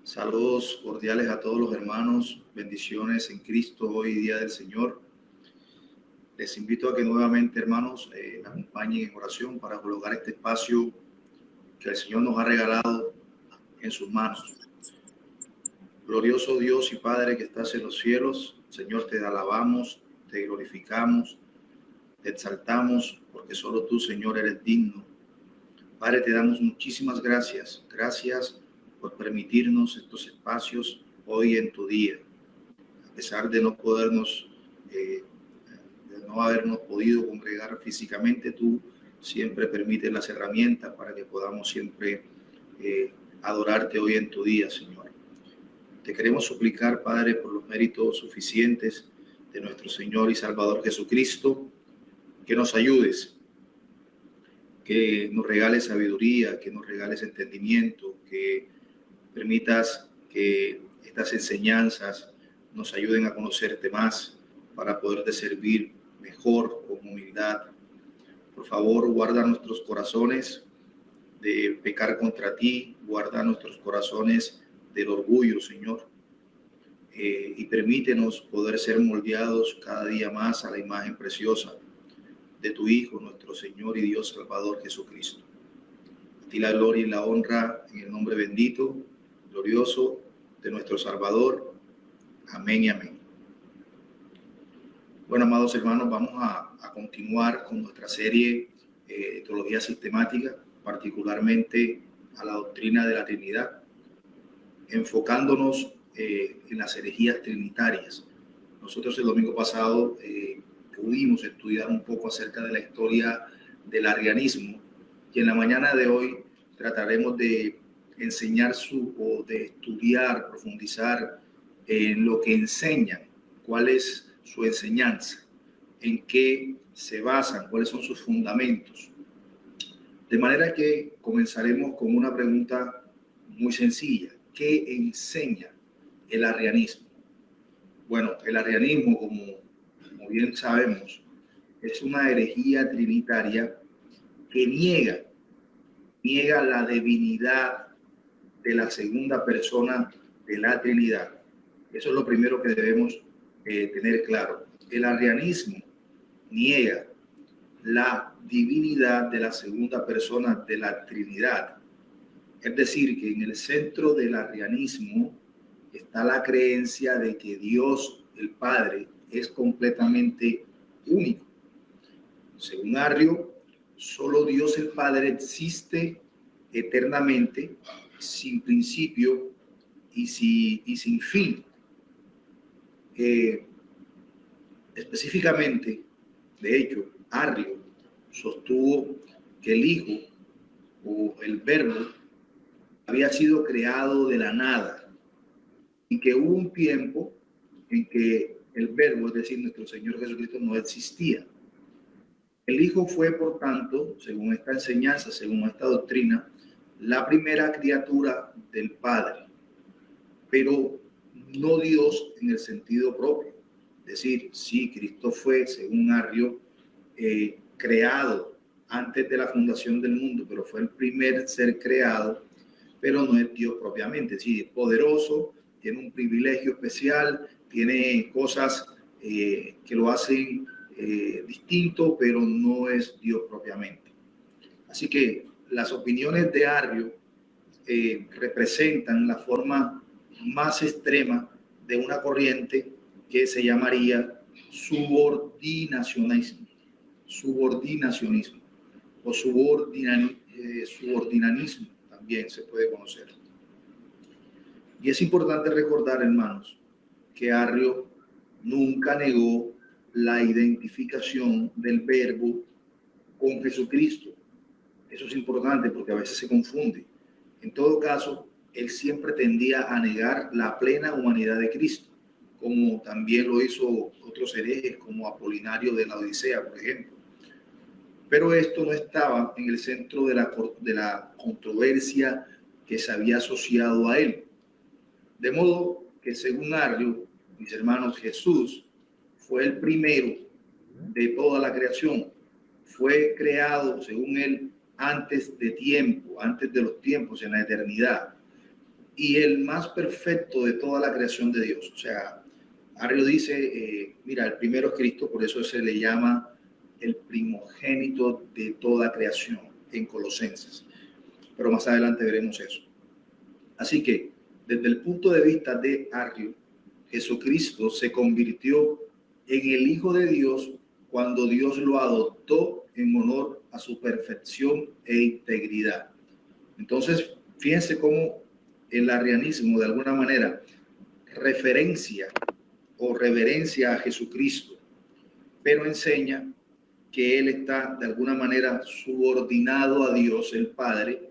Saludos cordiales a todos los hermanos, bendiciones en Cristo hoy día del Señor. Les invito a que nuevamente, hermanos, me acompañen en oración para colocar este espacio que el Señor nos ha regalado en sus manos. Glorioso Dios y Padre que estás en los cielos, Señor, te alabamos, te glorificamos, te exaltamos, porque solo tú, Señor, eres digno. Padre, te damos muchísimas gracias. Gracias por permitirnos estos espacios hoy en tu día. A pesar de no podernos, de no habernos podido congregar físicamente, tú siempre permites las herramientas para que podamos siempre adorarte hoy en tu día, Señor. Te queremos suplicar, Padre, por los méritos suficientes de nuestro Señor y Salvador Jesucristo, que nos ayudes, que nos regales sabiduría, que nos regales entendimiento, que permitas que estas enseñanzas nos ayuden a conocerte más para poderte servir mejor con humildad. Por favor, guarda nuestros corazones de pecar contra ti, guarda nuestros corazones del orgullo, Señor, y permítenos poder ser moldeados cada día más a la imagen preciosa de tu Hijo, nuestro Señor y Dios Salvador Jesucristo. A ti la gloria y la honra en el nombre bendito, glorioso de nuestro Salvador. Amén y amén. Bueno, amados hermanos, vamos a continuar con nuestra serie de teología sistemática, particularmente a la doctrina de la Trinidad, enfocándonos en las herejías trinitarias. Nosotros el domingo pasado pudimos estudiar un poco acerca de la historia del arrianismo y en la mañana de hoy trataremos de enseñar o de estudiar, profundizar en lo que enseñan, cuál es su enseñanza, en qué se basan, cuáles son sus fundamentos. De manera que comenzaremos con una pregunta muy sencilla. ¿Qué enseña el arrianismo? Bueno, el arrianismo, como bien sabemos, es una herejía trinitaria que niega la divinidad de la segunda persona de la Trinidad. Eso es lo primero que debemos tener claro. El arrianismo niega la divinidad de la segunda persona de la Trinidad. Es decir, que en el centro del arrianismo está la creencia de que Dios, el Padre, es completamente único. Según Arrio, solo Dios el Padre existe eternamente, sin principio y sin fin. Específicamente, de hecho, Arrio sostuvo que el Hijo o el Verbo había sido creado de la nada y que hubo un tiempo en que el Verbo, es decir, nuestro Señor Jesucristo, no existía. El Hijo fue, por tanto, según esta enseñanza, según esta doctrina, la primera criatura del Padre, pero no Dios en el sentido propio. Es decir, sí, Cristo fue, según Arrio, creado antes de la fundación del mundo, pero fue el primer ser creado, pero no es Dios propiamente. Sí, es poderoso, tiene un privilegio especial, tiene cosas que lo hacen distinto, pero no es Dios propiamente. Así que las opiniones de Arrio representan la forma más extrema de una corriente que se llamaría subordinacionismo o subordinanismo, también se puede conocer. Y es importante recordar, hermanos, que Arrio nunca negó la identificación del Verbo con Jesucristo. Eso es importante porque a veces se confunde. En todo caso, él siempre tendía a negar la plena humanidad de Cristo, como también lo hizo otros herejes como Apolinario de la Odisea, por ejemplo. Pero esto no estaba en el centro de la controversia que se había asociado a él. De modo que según Arrio, mis hermanos, Jesús fue el primero de toda la creación. Fue creado, según él, antes de tiempo, antes de los tiempos, en la eternidad. Y el más perfecto de toda la creación de Dios. O sea, Arrio dice, mira, el primero es Cristo, por eso se le llama el primogénito de toda creación en Colosenses. Pero más adelante veremos eso. Así que, desde el punto de vista de Arrio, Jesucristo se convirtió en el Hijo de Dios cuando Dios lo adoptó en honor a su perfección e integridad. Entonces, fíjense cómo el arrianismo de alguna manera referencia o reverencia a Jesucristo, pero enseña que él está de alguna manera subordinado a Dios el Padre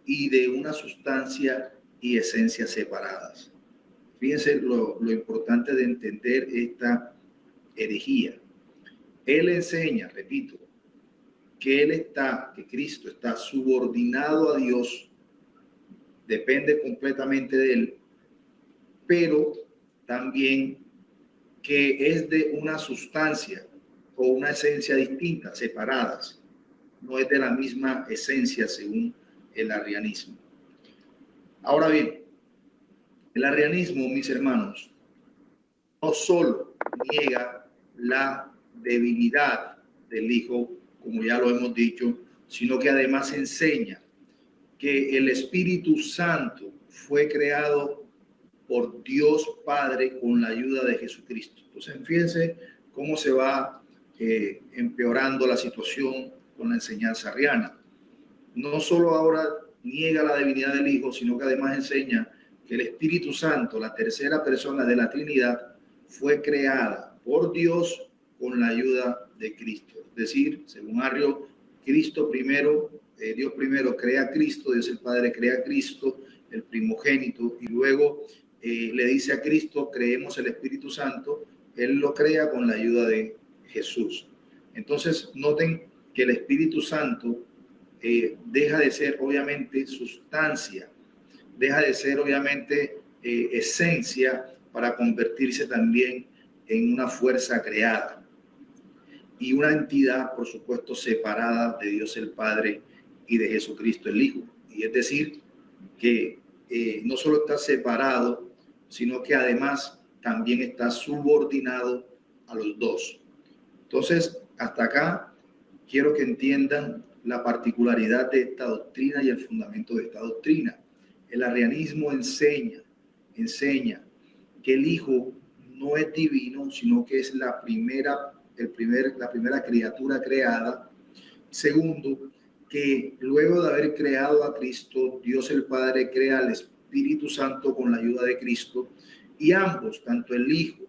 y de una sustancia y esencia separadas. Fíjense lo importante de entender esta herejía. Él enseña, repito, que Cristo está subordinado a Dios, depende completamente de él, pero también que es de una sustancia o una esencia distinta, separadas. No es de la misma esencia según el arrianismo. Ahora bien, el arrianismo, mis hermanos, no solo niega la divinidad del Hijo, como ya lo hemos dicho, sino que además enseña que el Espíritu Santo fue creado por Dios Padre con la ayuda de Jesucristo. Entonces, fíjense cómo se va empeorando la situación con la enseñanza arriana. No solo ahora niega la divinidad del Hijo, sino que además enseña que el Espíritu Santo, la tercera persona de la Trinidad, fue creada por Dios con la ayuda de Cristo. Es decir, según Arrio, Cristo primero, Dios primero crea a Cristo, Dios el Padre crea a Cristo, el primogénito, y luego le dice a Cristo, creemos el Espíritu Santo, él lo crea con la ayuda de Jesús. Entonces, noten que el Espíritu Santo deja de ser obviamente sustancia, deja de ser obviamente esencia para convertirse también en una fuerza creada y una entidad, por supuesto, separada de Dios el Padre y de Jesucristo el Hijo. Y es decir, que no solo está separado, sino que además también está subordinado a los dos. Entonces, hasta acá quiero que entiendan la particularidad de esta doctrina y el fundamento de esta doctrina. El arrianismo enseña que el Hijo no es divino, sino que es la primera criatura creada. Segundo, que luego de haber creado a Cristo, Dios el Padre crea al Espíritu Santo con la ayuda de Cristo, y ambos, tanto el Hijo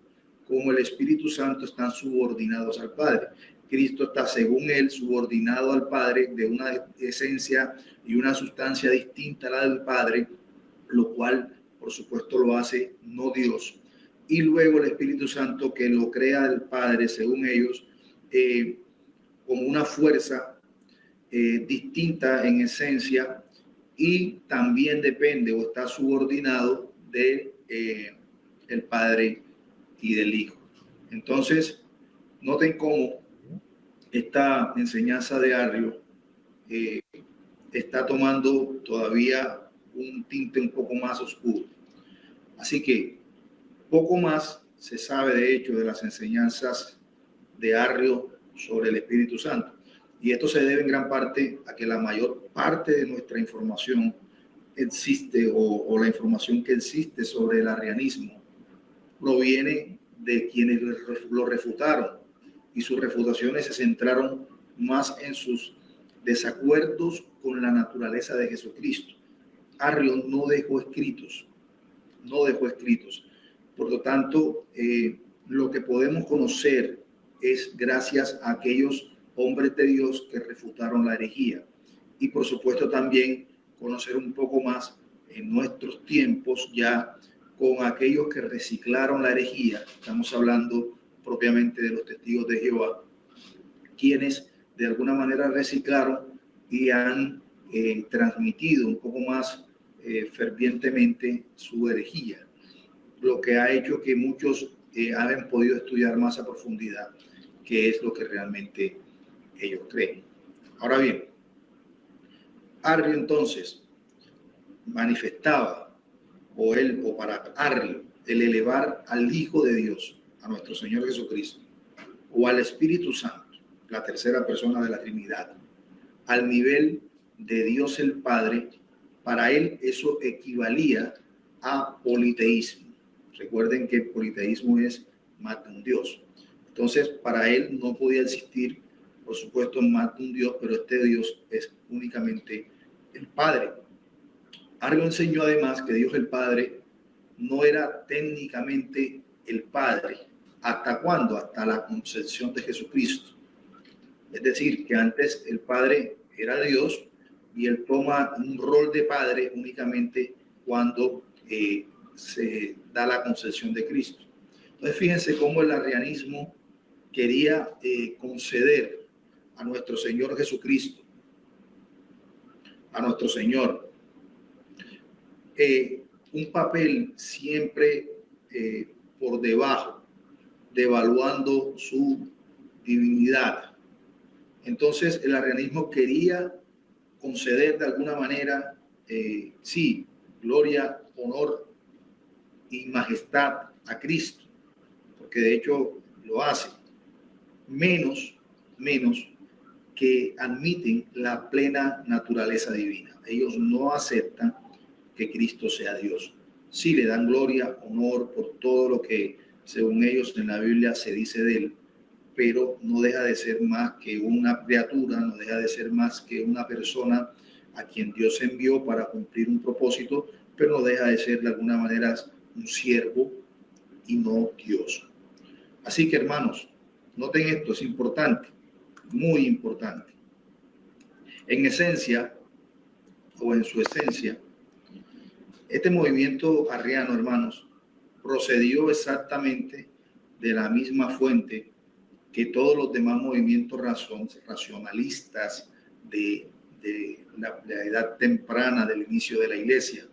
como el Espíritu Santo, están subordinados al Padre. Cristo está, según él, subordinado al Padre de una esencia y una sustancia distinta a la del Padre, lo cual, por supuesto, lo hace no Dios. Y luego el Espíritu Santo, que lo crea el Padre, según ellos, como una fuerza distinta en esencia, y también depende o está subordinado de el Padre y del Hijo. Entonces, noten cómo esta enseñanza de Arrio está tomando todavía un tinte un poco más oscuro. Así que poco más se sabe, de hecho, de las enseñanzas de Arrio sobre el Espíritu Santo. Y esto se debe en gran parte a que la mayor parte de nuestra información existe, o la información que existe sobre el arrianismo, proviene de quienes lo refutaron, y sus refutaciones se centraron más en sus desacuerdos con la naturaleza de Jesucristo. Arrio no dejó escritos. Por lo tanto, lo que podemos conocer es gracias a aquellos hombres de Dios que refutaron la herejía. Y por supuesto también conocer un poco más en nuestros tiempos ya con aquellos que reciclaron la herejía. Estamos hablando propiamente de los testigos de Jehová, quienes de alguna manera reciclaron y han transmitido un poco más fervientemente su herejía, lo que ha hecho que muchos hayan podido estudiar más a profundidad qué es lo que realmente ellos creen. Ahora bien, Arrio entonces manifestaba, o para Arrio, el elevar al Hijo de Dios, a nuestro Señor Jesucristo, o al Espíritu Santo, la tercera persona de la Trinidad, al nivel de Dios el Padre, para él eso equivalía a politeísmo. Recuerden que el politeísmo es más de un Dios. Entonces, para él no podía existir, por supuesto, más de un Dios, pero este Dios es únicamente el Padre. Arrio enseñó además que Dios el Padre no era técnicamente el Padre. ¿Hasta cuándo? Hasta la concepción de Jesucristo. Es decir, que antes el Padre era Dios y él toma un rol de Padre únicamente cuando se da la concepción de Cristo. Entonces, fíjense cómo el arrianismo quería conceder a nuestro Señor Jesucristo, a nuestro Señor, un papel siempre por debajo, devaluando su divinidad. Entonces el arrianismo quería conceder de alguna manera, sí, gloria, honor y majestad a Cristo, porque de hecho lo hace, menos que admiten la plena naturaleza divina. Ellos no aceptan que Cristo sea Dios. Sí le dan gloria, honor por todo lo que según ellos en la Biblia se dice de él, pero no deja de ser más que una criatura, no deja de ser más que una persona a quien Dios envió para cumplir un propósito, pero no deja de ser de alguna manera un siervo y no Dios. Así que, hermanos, noten esto, es importante, muy importante. En esencia, o en su esencia, este movimiento arriano, hermanos, procedió exactamente de la misma fuente que todos los demás movimientos racionalistas de la edad temprana del inicio de la iglesia.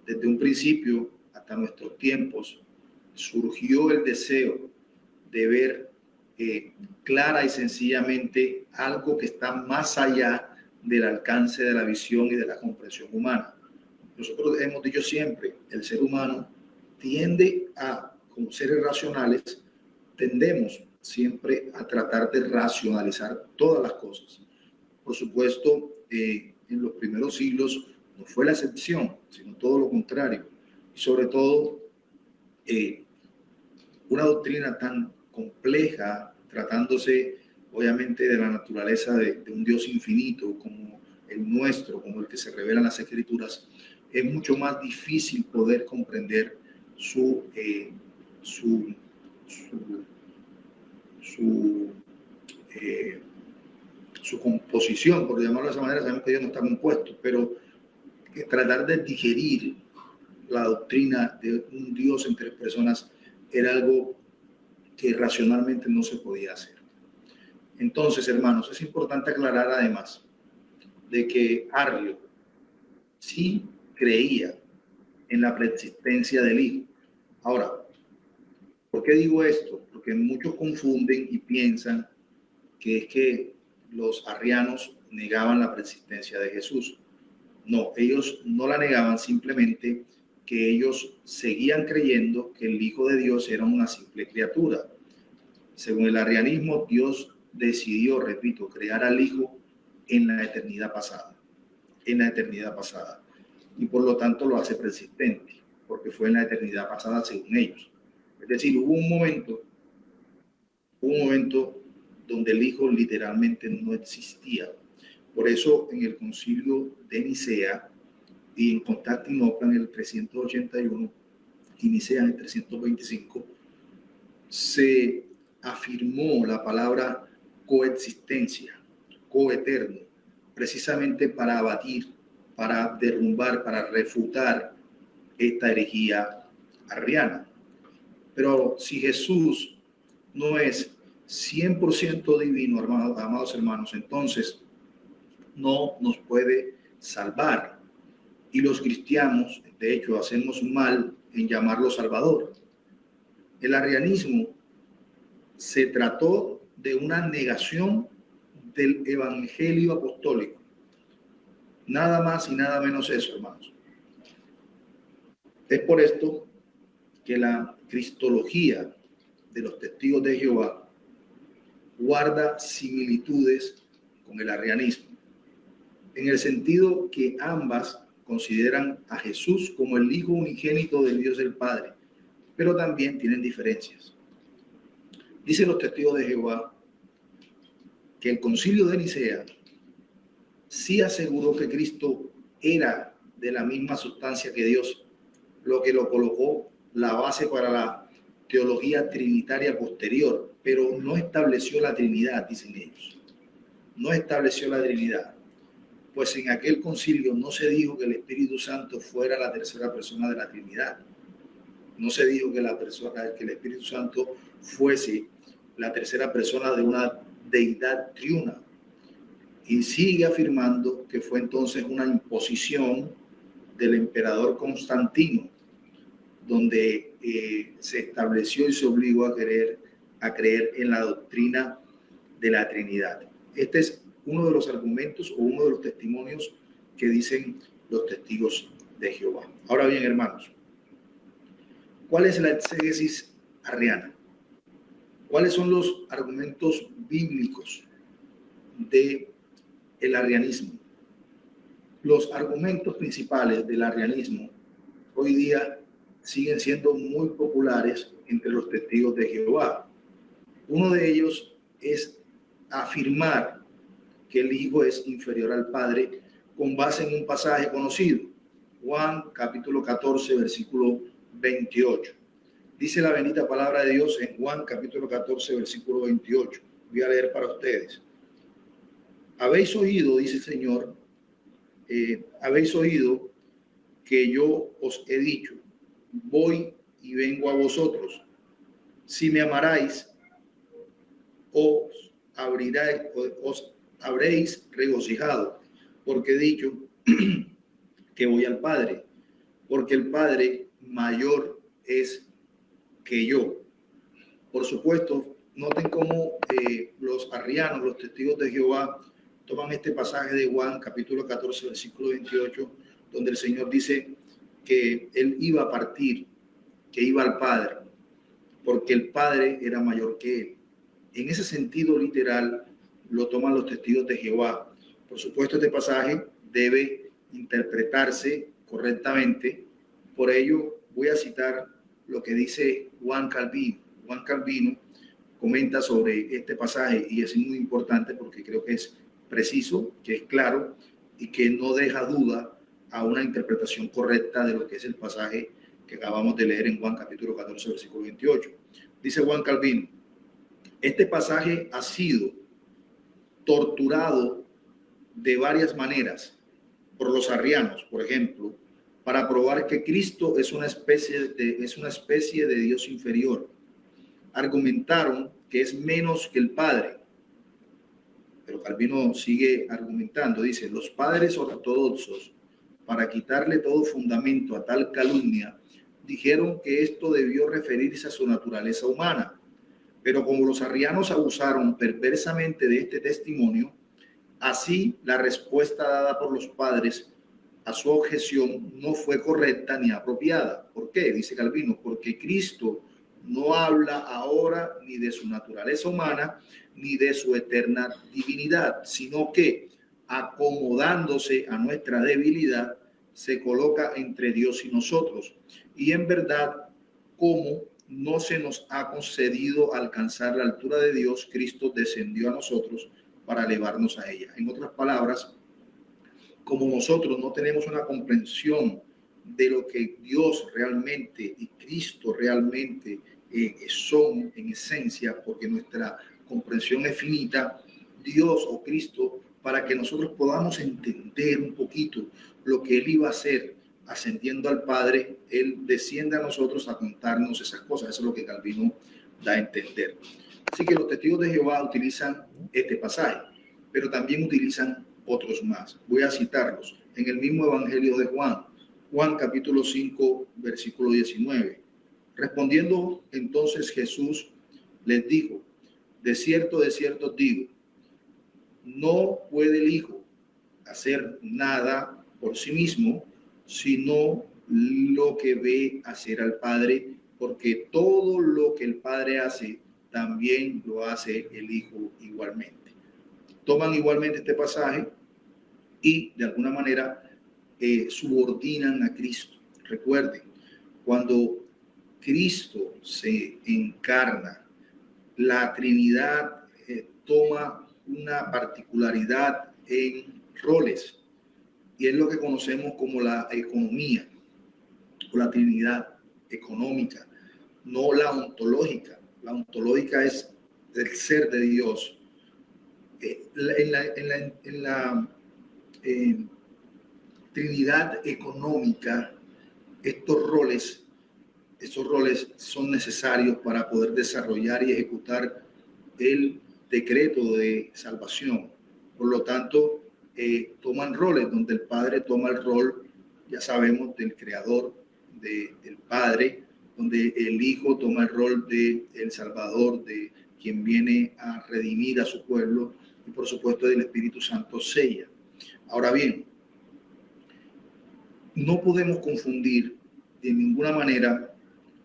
Desde un principio hasta nuestros tiempos surgió el deseo de ver clara y sencillamente algo que está más allá del alcance de la visión y de la comprensión humana. Nosotros hemos dicho siempre, el ser humano tiende a, como seres racionales, tendemos siempre a tratar de racionalizar todas las cosas. Por supuesto, en los primeros siglos no fue la excepción, sino todo lo contrario. Y sobre todo, una doctrina tan compleja, tratándose obviamente de la naturaleza de un Dios infinito como el nuestro, como el que se revela en las Escrituras, es mucho más difícil poder comprender su composición, por llamarlo de esa manera. Sabemos que Dios no está compuesto, pero tratar de digerir la doctrina de un Dios en tres personas era algo que racionalmente no se podía hacer. Entonces, hermanos, es importante aclarar además de que Arrio sí creía en la preexistencia del Hijo. Ahora, ¿por qué digo esto? Porque muchos confunden y piensan que es que los arrianos negaban la preexistencia de Jesús. No, ellos no la negaban, simplemente que ellos seguían creyendo que el Hijo de Dios era una simple criatura. Según el arrianismo, Dios decidió, repito, crear al Hijo en la eternidad pasada. En la eternidad pasada. Y por lo tanto lo hace preexistente, porque fue en la eternidad pasada según ellos. Es decir, hubo un momento donde el Hijo literalmente no existía. Por eso en el concilio de Nicea y en Constantinopla en el 381 y Nicea en el 325 se afirmó la palabra coexistencia, coeterno, precisamente para abatir, para derrumbar, para refutar esta herejía arriana. Pero si Jesús no es 100% divino, amados hermanos, entonces no nos puede salvar. Y los cristianos, de hecho, hacemos mal en llamarlo Salvador. El arrianismo se trató de una negación del evangelio apostólico. Nada más y nada menos eso, hermanos. Es por esto que la cristología de los testigos de Jehová guarda similitudes con el arrianismo, en el sentido que ambas consideran a Jesús como el Hijo unigénito de Dios el Padre, pero también tienen diferencias. Dicen los testigos de Jehová que el concilio de Nicea sí aseguró que Cristo era de la misma sustancia que Dios, lo que lo colocó la base para la teología trinitaria posterior, pero no estableció la Trinidad, dicen ellos. No estableció la Trinidad, pues en aquel concilio no se dijo que el Espíritu Santo fuera la tercera persona de la Trinidad. No se dijo que el Espíritu Santo fuese la tercera persona de una deidad triuna. Y sigue afirmando que fue entonces una imposición del emperador Constantino, donde se estableció y se obligó a creer en la doctrina de la Trinidad. Este es uno de los argumentos o uno de los testimonios que dicen los testigos de Jehová. Ahora bien, hermanos, ¿cuál es la exégesis arriana? ¿Cuáles son los argumentos bíblicos del arrianismo? Los argumentos principales del arrianismo hoy día siguen siendo muy populares entre los testigos de Jehová. Uno de ellos es afirmar que el Hijo es inferior al Padre con base en un pasaje conocido, Juan capítulo 14, versículo 28. Dice la bendita palabra de Dios en Juan capítulo 14, versículo 28. Voy a leer para ustedes. Habéis oído, dice el Señor, habéis oído que yo os he dicho, voy y vengo a vosotros. Si me amarais, os habréis regocijado, porque he dicho que voy al Padre, porque el Padre mayor es que yo. Por supuesto, noten cómo los arrianos, los testigos de Jehová, toman este pasaje de Juan, capítulo 14, versículo 28, donde el Señor dice que Él iba a partir, que iba al Padre, porque el Padre era mayor que Él. En ese sentido literal lo toman los testigos de Jehová. Por supuesto, este pasaje debe interpretarse correctamente. Por ello, voy a citar lo que dice Juan Calvino. Juan Calvino comenta sobre este pasaje y es muy importante porque creo que es preciso, que es claro y que no deja duda a una interpretación correcta de lo que es el pasaje que acabamos de leer en Juan capítulo 14, versículo 28. Dice Juan Calvino, este pasaje ha sido torturado de varias maneras por los arrianos, por ejemplo, para probar que Cristo es una especie de Dios inferior. Argumentaron que es menos que el Padre. Pero Calvino sigue argumentando, dice, los padres ortodoxos, para quitarle todo fundamento a tal calumnia, dijeron que esto debió referirse a su naturaleza humana. Pero como los arrianos abusaron perversamente de este testimonio, así la respuesta dada por los padres a su objeción no fue correcta ni apropiada. ¿Por qué? Dice Calvino, porque Cristo no habla ahora ni de su naturaleza humana ni de su eterna divinidad, sino que acomodándose a nuestra debilidad se coloca entre Dios y nosotros. Y en verdad, como no se nos ha concedido alcanzar la altura de Dios, Cristo descendió a nosotros para elevarnos a ella. En otras palabras, como nosotros no tenemos una comprensión de lo que Dios realmente y Cristo realmente son en esencia, porque nuestra comprensión es finita, Dios o Cristo, para que nosotros podamos entender un poquito lo que Él iba a hacer ascendiendo al Padre, Él desciende a nosotros a contarnos esas cosas. Eso es lo que Calvino da a entender. Así que los testigos de Jehová utilizan este pasaje, pero también utilizan otros más. Voy a citarlos. En el mismo Evangelio de Juan, Juan capítulo 5, versículo 19. Respondiendo entonces Jesús les dijo, de cierto os digo, no puede el Hijo hacer nada por sí mismo, sino lo que ve hacer al Padre, porque todo lo que el Padre hace, también lo hace el Hijo igualmente. Toman igualmente este pasaje y de alguna manera subordinan a Cristo. Recuerden, cuando Cristo se encarna, la Trinidad toma una particularidad en roles, y es lo que conocemos como la economía o la Trinidad económica, no la ontológica. La ontológica es el ser de Dios. En la Trinidad económica, esos roles son necesarios para poder desarrollar y ejecutar el decreto de salvación. Por lo tanto, toman roles donde el Padre toma el rol, ya sabemos, del Creador, del Padre, donde el Hijo toma el rol del Salvador, de quien viene a redimir a su pueblo, y por supuesto del Espíritu Santo sella. Ahora bien, no podemos confundir de ninguna manera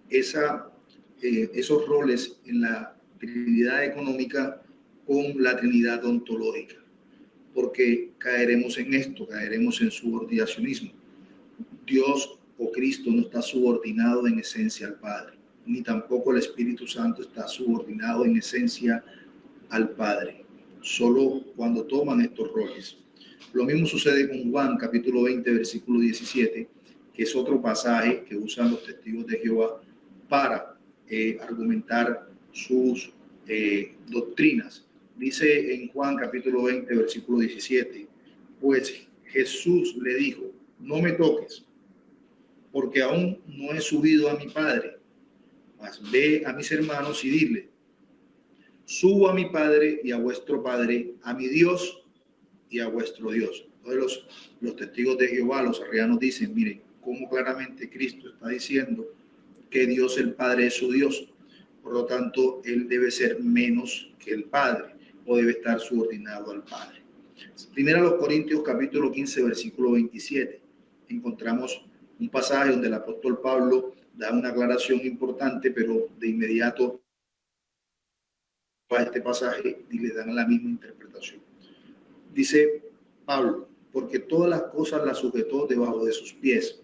esos roles en la Trinidad económica con la Trinidad ontológica, porque caeremos en esto, caeremos en subordinacionismo. Dios o Cristo no está subordinado en esencia al Padre, ni tampoco el Espíritu Santo está subordinado en esencia al Padre, solo cuando toman estos roles. Lo mismo sucede con Juan capítulo 20, versículo 17, que es otro pasaje que usan los testigos de Jehová para argumentar sus doctrinas. Dice en Juan capítulo 20, versículo 17, pues Jesús le dijo, no me toques, porque aún no he subido a mi Padre, mas ve a mis hermanos y dile, subo a mi Padre y a vuestro Padre, a mi Dios y a vuestro Dios. Entonces los testigos de Jehová, los arrianos, dicen, miren, cómo claramente Cristo está diciendo que Dios el Padre es su Dios. Por lo tanto, Él debe ser menos que el Padre o debe estar subordinado al Padre. Primero los Corintios capítulo 15, versículo 27. Encontramos un pasaje donde el apóstol Pablo da una aclaración importante, pero de inmediato a este pasaje y le dan la misma interpretación. Dice Pablo, porque todas las cosas las sujetó debajo de sus pies.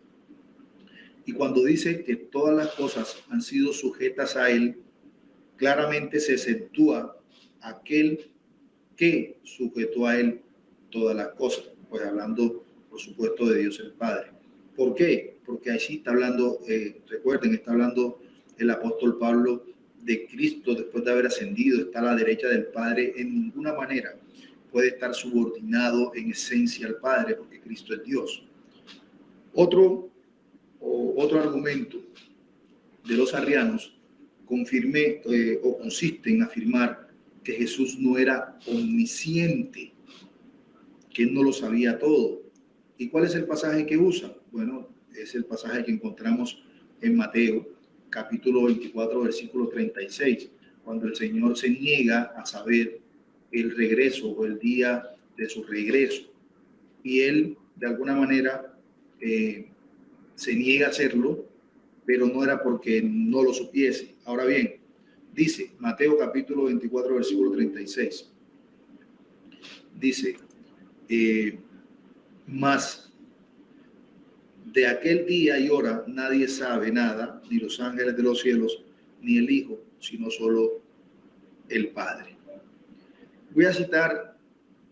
Y cuando dice que todas las cosas han sido sujetas a él, claramente se acentúa aquel que sujetó a él todas las cosas, pues hablando, por supuesto, de Dios el Padre. ¿Por qué? Porque allí está hablando, recuerden, está hablando el apóstol Pablo de Cristo después de haber ascendido, está a la derecha del Padre. En ninguna manera puede estar subordinado en esencia al Padre, porque Cristo es Dios. Otro argumento de los arrianos consiste en afirmar que Jesús no era omnisciente, que él no lo sabía todo. ¿Y cuál es el pasaje que usa? Bueno, es el pasaje que encontramos en Mateo, capítulo 24, versículo 36, cuando el Señor se niega a saber el regreso o el día de su regreso. Y él, de alguna manera, se niega a hacerlo, pero no era porque no lo supiese. Ahora bien, dice Mateo capítulo 24, versículo 36. Dice, mas de aquel día y hora nadie sabe nada, ni los ángeles de los cielos, ni el Hijo, sino solo el Padre. Voy a citar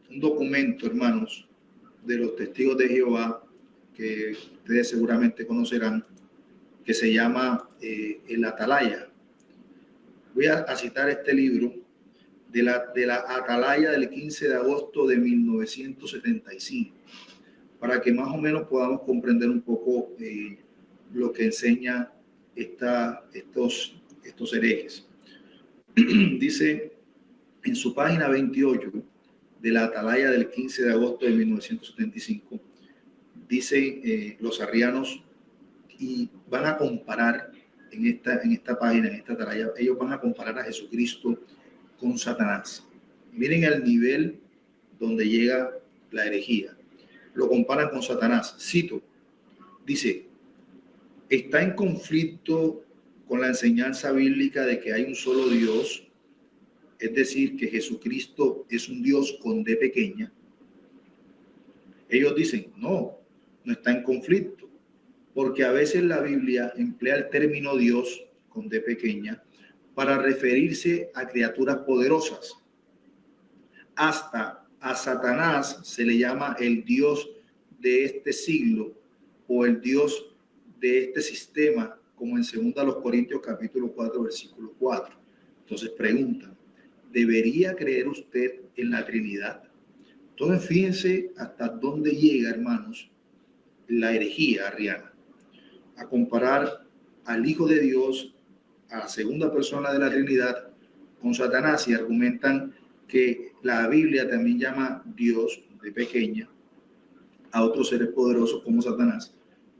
un documento, hermanos, de los testigos de Jehová, que ustedes seguramente conocerán, que se llama el Atalaya. Voy a citar este libro de la Atalaya del 15 de agosto de 1975, para que más o menos podamos comprender un poco lo que enseña estos herejes. Dice en su página 28 de la Atalaya del 15 de agosto de 1975, dicen los arrianos, y van a comparar en esta página, en esta atalaya, ellos van a comparar a Jesucristo con Satanás. Miren el nivel donde llega la herejía. Lo comparan con Satanás. Cito, dice, está en conflicto con la enseñanza bíblica de que hay un solo Dios, es decir, que Jesucristo es un Dios con D pequeña. Ellos dicen, no está en conflicto, porque a veces la Biblia emplea el término Dios con D pequeña para referirse a criaturas poderosas. Hasta a Satanás se le llama el Dios de este siglo o el Dios de este sistema, como en 2 Corintios capítulo 4, versículo 4. Entonces preguntan, ¿debería creer usted en la Trinidad? Entonces fíjense hasta dónde llega, hermanos, la herejía arriana, a comparar al Hijo de Dios, a la segunda persona de la Trinidad, con Satanás, y argumentan que la Biblia también llama Dios de pequeña a otros seres poderosos como Satanás.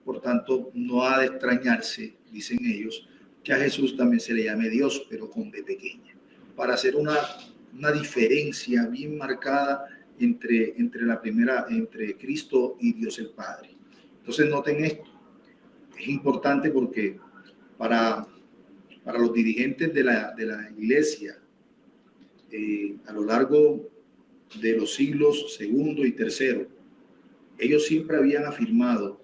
Por tanto, no ha de extrañarse, dicen ellos, que a Jesús también se le llame Dios, pero con D pequeña, para hacer una diferencia bien marcada entre Cristo y Dios el Padre. Entonces noten esto, es importante porque para los dirigentes de la iglesia, a lo largo de los siglos segundo y tercero, ellos siempre habían afirmado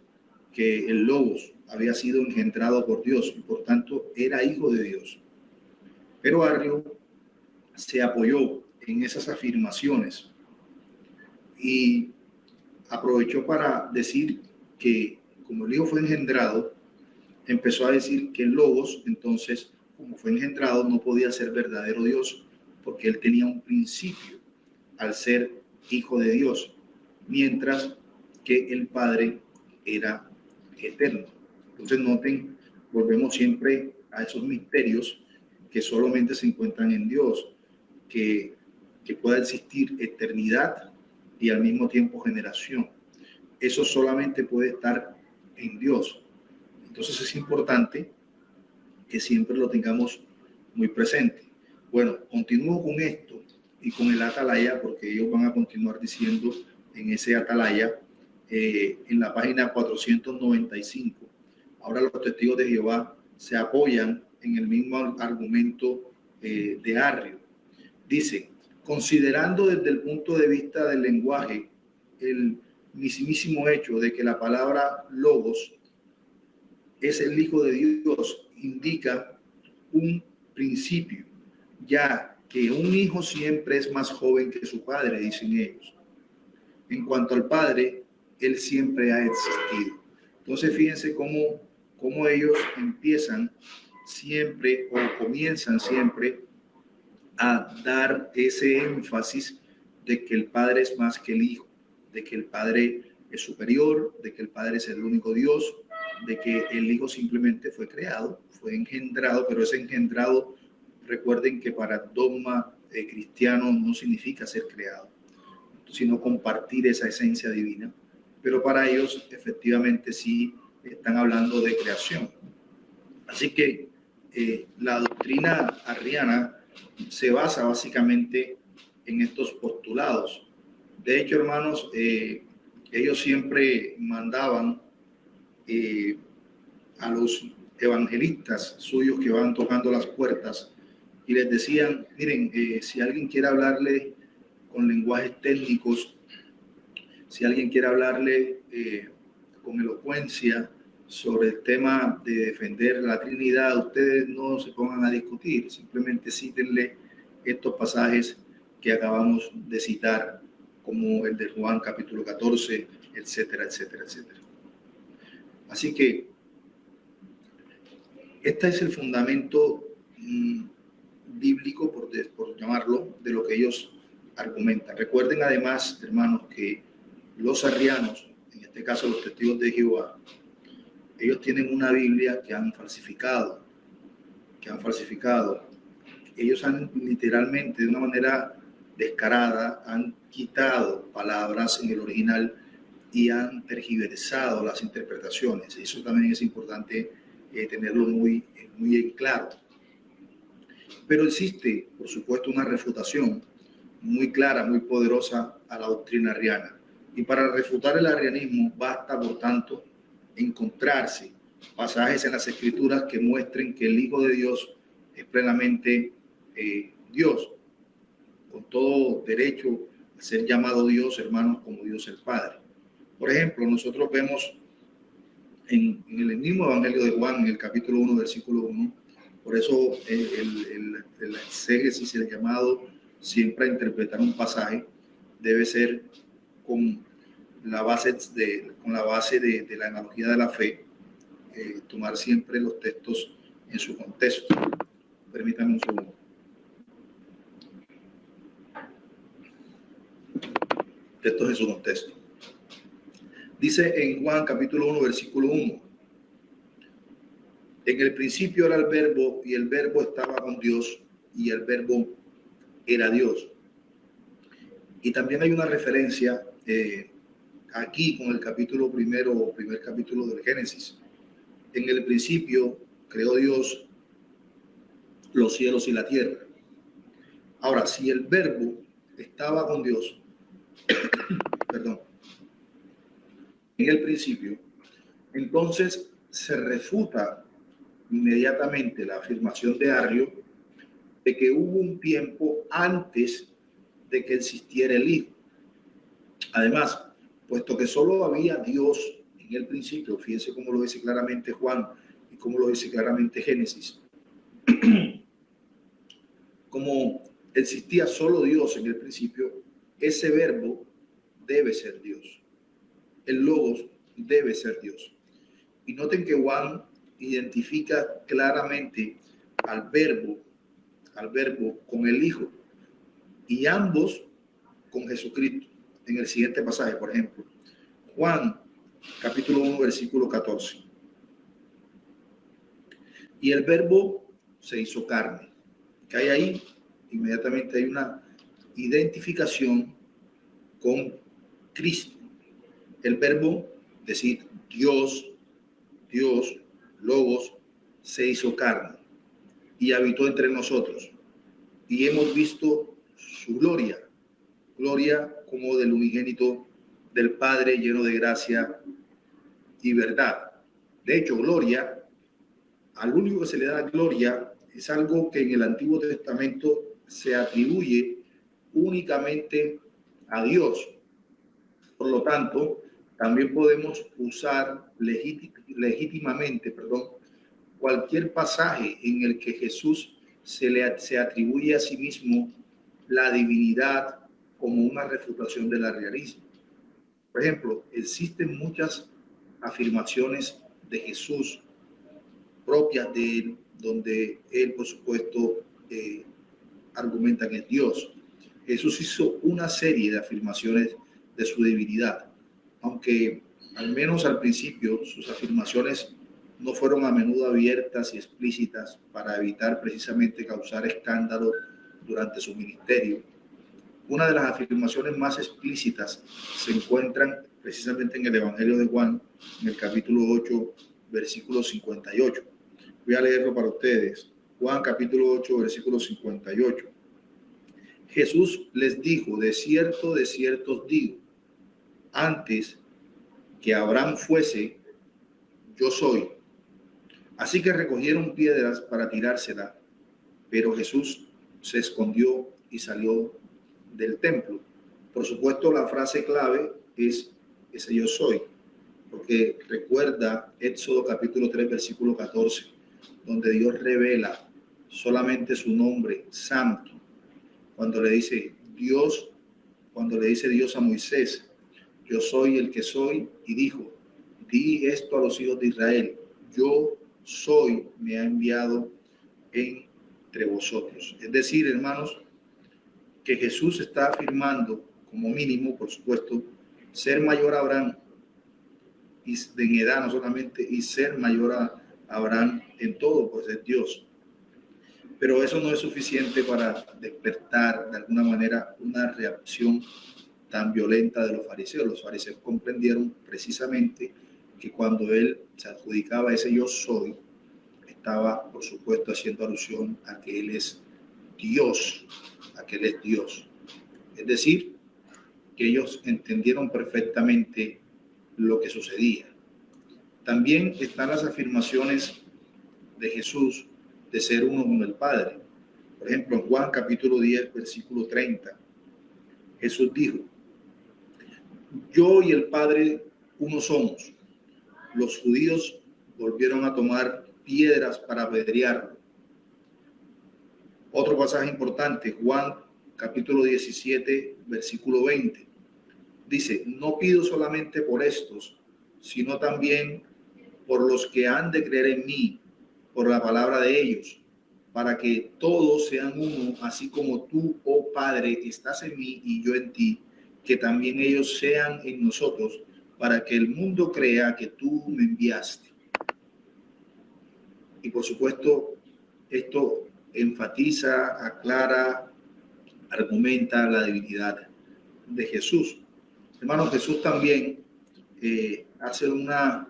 que el Logos había sido engendrado por Dios y por tanto era hijo de Dios. Pero Arrio se apoyó en esas afirmaciones y aprovechó para decir que como el Hijo fue engendrado, empezó a decir que el Logos, entonces, como fue engendrado, no podía ser verdadero Dios, porque él tenía un principio al ser hijo de Dios, mientras que el Padre era eterno. Entonces noten, volvemos siempre a esos misterios que solamente se encuentran en Dios, que pueda existir eternidad y al mismo tiempo generación. Eso solamente puede estar en Dios. Entonces es importante que siempre lo tengamos muy presente. Bueno, continúo con esto y con el atalaya, porque ellos van a continuar diciendo en ese atalaya, en la página 495. Ahora los testigos de Jehová se apoyan en el mismo argumento de Arrio. Dice, considerando desde el punto de vista del lenguaje el mismísimo hecho de que la palabra logos es el Hijo de Dios, indica un principio, ya que un hijo siempre es más joven que su padre, dicen ellos. En cuanto al padre, él siempre ha existido. Entonces fíjense cómo ellos empiezan siempre o comienzan siempre a dar ese énfasis de que el padre es más que el hijo, de que el padre es superior, de que el padre es el único Dios, de que el hijo simplemente fue creado, fue engendrado, pero ese engendrado, recuerden que para dogma cristiano no significa ser creado, sino compartir esa esencia divina. Pero para ellos efectivamente sí están hablando de creación. Así que la doctrina arriana se basa básicamente en estos postulados. De hecho, hermanos, ellos siempre mandaban a los evangelistas suyos que van tocando las puertas y les decían, miren, si alguien quiere hablarle con lenguajes técnicos, si alguien quiere hablarle con elocuencia sobre el tema de defender la Trinidad, ustedes no se pongan a discutir, simplemente cítenle estos pasajes que acabamos de citar, como el de Juan capítulo 14, etcétera, etcétera, etcétera. Así que este es el fundamento bíblico, por llamarlo, de lo que ellos argumentan. Recuerden además, hermanos, que los arrianos, en este caso los testigos de Jehová, ellos tienen una Biblia que han falsificado. Ellos han literalmente, de una manera descarada, han quitado palabras en el original y han tergiversado las interpretaciones. Eso también es importante tenerlo muy en claro. Pero existe, por supuesto, una refutación muy clara, muy poderosa a la doctrina arriana. Y para refutar el arrianismo basta, por tanto, encontrarse pasajes en las Escrituras que muestren que el Hijo de Dios es plenamente Dios, con todo derecho a ser llamado Dios, hermanos, como Dios el Padre. Por ejemplo, nosotros vemos en el mismo Evangelio de Juan, en el capítulo 1, versículo 1, por eso el exégesis, el llamado siempre a interpretar un pasaje, debe ser con la base de la analogía de la fe, tomar siempre los textos en su contexto. Permítanme un segundo. Textos en su contexto. Dice en Juan capítulo 1, versículo 1. En el principio era el verbo y el verbo estaba con Dios y el verbo era Dios. Y también hay una referencia aquí con el capítulo primer capítulo del Génesis. En el principio creó Dios los cielos y la tierra. Ahora, si el verbo estaba con Dios, perdón, en el principio, entonces se refuta inmediatamente la afirmación de Arrio de que hubo un tiempo antes de que existiera el Hijo. Además, puesto que solo había Dios en el principio, fíjense cómo lo dice claramente Juan y cómo lo dice claramente Génesis, como existía solo Dios en el principio, ese verbo debe ser Dios. El logos debe ser Dios. Y noten que Juan identifica claramente al verbo con el Hijo y ambos con Jesucristo. En el siguiente pasaje, por ejemplo, Juan capítulo 1, versículo 14. Y el verbo se hizo carne. ¿Qué hay ahí? Inmediatamente hay una identificación con Cristo. El verbo, es decir, Dios, Logos, se hizo carne y habitó entre nosotros. Y hemos visto su gloria como del unigénito del Padre, lleno de gracia y verdad. De hecho, gloria, al único que se le da gloria, es algo que en el Antiguo Testamento se atribuye únicamente a Dios. Por lo tanto, también podemos usar legítimamente, cualquier pasaje en el que Jesús se atribuye a sí mismo la divinidad como una refutación del arrianismo. Por ejemplo, existen muchas afirmaciones de Jesús propias de él, donde él, por supuesto, argumenta que es Dios. Jesús hizo una serie de afirmaciones de su divinidad, aunque al menos al principio sus afirmaciones no fueron a menudo abiertas y explícitas para evitar precisamente causar escándalo durante su ministerio. Una de las afirmaciones más explícitas se encuentran precisamente en el Evangelio de Juan, en el capítulo 8, versículo 58. Voy a leerlo para ustedes. Juan capítulo 8, versículo 58. Jesús les dijo, de cierto os digo, antes que Abraham fuese, yo soy. Así que recogieron piedras para tirársela, pero Jesús se escondió y salió del templo. Por supuesto, la frase clave es ese yo soy, porque recuerda Éxodo capítulo 3, versículo 14, donde Dios revela solamente su nombre santo. Cuando le dice Dios a Moisés, yo soy el que soy, y dijo, di esto a los hijos de Israel, yo soy, me ha enviado entre vosotros. Es decir, hermanos, que Jesús está afirmando, como mínimo, por supuesto, ser mayor a Abraham, y en edad no solamente, y ser mayor a Abraham en todo, pues es Dios. Pero eso no es suficiente para despertar de alguna manera una reacción tan violenta de los fariseos. Los fariseos comprendieron precisamente que cuando él se adjudicaba ese yo soy, estaba, por supuesto, haciendo alusión a que él es Dios, a que él es Dios. Es decir, que ellos entendieron perfectamente lo que sucedía. También están las afirmaciones de Jesús de ser uno con el Padre. Por ejemplo, en Juan capítulo 10, versículo 30, Jesús dijo: yo y el Padre uno somos. Los judíos volvieron a tomar piedras para apedrearlo. Otro pasaje importante, Juan capítulo 17, versículo 20. Dice: no pido solamente por estos, sino también por los que han de creer en mí, por la palabra de ellos, para que todos sean uno, así como tú, oh Padre, estás en mí y yo en ti, que también ellos sean en nosotros, para que el mundo crea que tú me enviaste. Y por supuesto, esto enfatiza, aclara, argumenta la divinidad de Jesús. Hermano, Jesús también hace una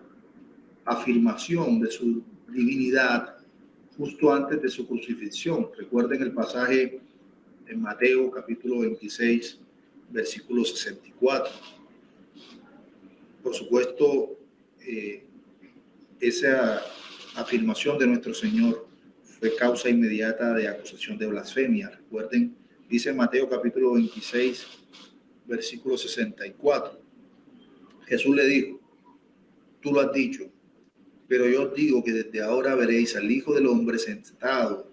afirmación de su divinidad justo antes de su crucifixión. Recuerden el pasaje en Mateo capítulo 26, versículo 64. Por supuesto, esa afirmación de nuestro Señor fue causa inmediata de acusación de blasfemia. Recuerden, dice Mateo capítulo 26, versículo 64. Jesús le dijo: tú lo has dicho, pero yo os digo que desde ahora veréis al Hijo del Hombre sentado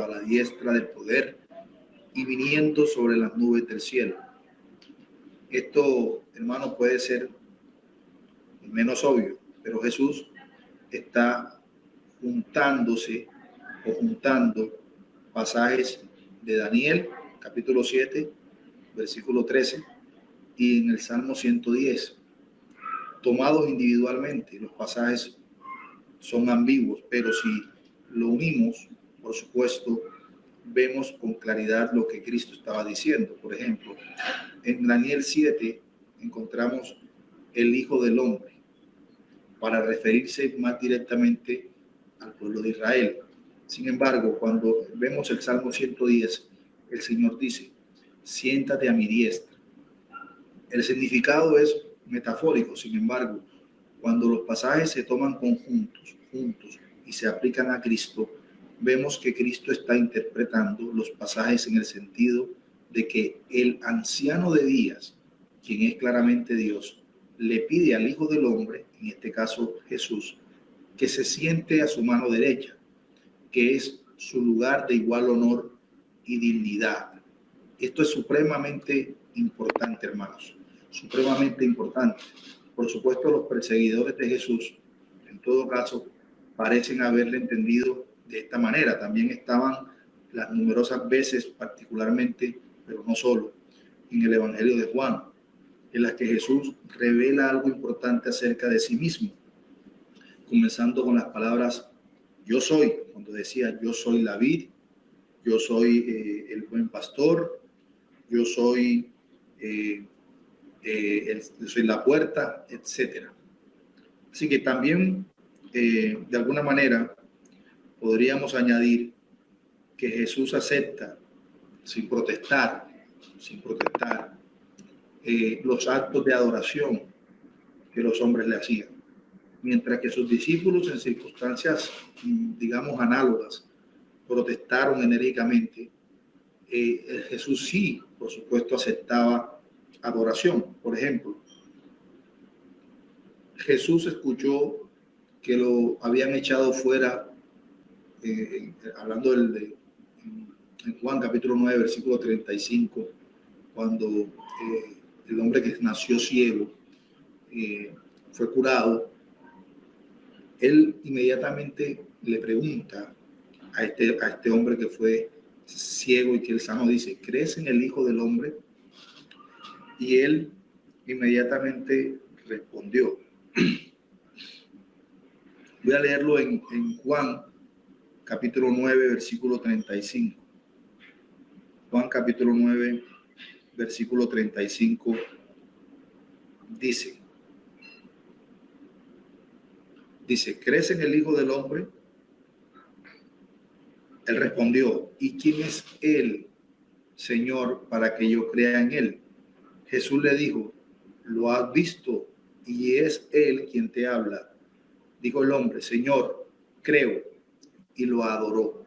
a la diestra del poder y viniendo sobre las nubes del cielo. Esto, hermano, puede ser menos obvio, pero Jesús está juntando pasajes de Daniel, capítulo 7, versículo 13, y en el Salmo 110, tomados individualmente. Los pasajes son ambiguos, pero si lo unimos, por supuesto, vemos con claridad lo que Cristo estaba diciendo. Por ejemplo, en Daniel 7 encontramos el Hijo del Hombre, para referirse más directamente al pueblo de Israel. Sin embargo, cuando vemos el Salmo 110, el Señor dice: siéntate a mi diestra. El significado es metafórico. Sin embargo, cuando los pasajes se toman juntos y se aplican a Cristo, vemos que Cristo está interpretando los pasajes en el sentido de que el anciano de días, quien es claramente Dios, le pide al Hijo del Hombre, en este caso Jesús, que se siente a su mano derecha, que es su lugar de igual honor y dignidad. Esto es supremamente importante, hermanos, supremamente importante. Por supuesto, los perseguidores de Jesús, en todo caso, parecen haberle entendido de esta manera. También estaban las numerosas veces, particularmente, pero no solo, en el Evangelio de Juan, en las que Jesús revela algo importante acerca de sí mismo, comenzando con las palabras yo soy, cuando decía yo soy la vid, yo soy el buen pastor, yo soy, soy la puerta, etc. Así que también, de alguna manera, podríamos añadir que Jesús acepta sin protestar, los actos de adoración que los hombres le hacían, mientras que sus discípulos, en circunstancias, digamos, análogas, protestaron enérgicamente. Jesús sí, por supuesto, aceptaba adoración. Por ejemplo, Jesús escuchó que lo habían echado fuera, hablando en Juan capítulo 9, versículo 35, cuando el hombre que nació ciego fue curado. Él inmediatamente le pregunta a este hombre que fue ciego y que el sano, dice: ¿crees en el Hijo del Hombre? Y él inmediatamente respondió. Voy a leerlo en Juan capítulo 9, versículo 35. Juan capítulo 9, versículo 35, dice, ¿crees en el Hijo del Hombre? Él respondió, ¿y quién es él, Señor, para que yo crea en él? Jesús le dijo, lo has visto y es él quien te habla. Dijo el hombre, Señor, creo, y lo adoró.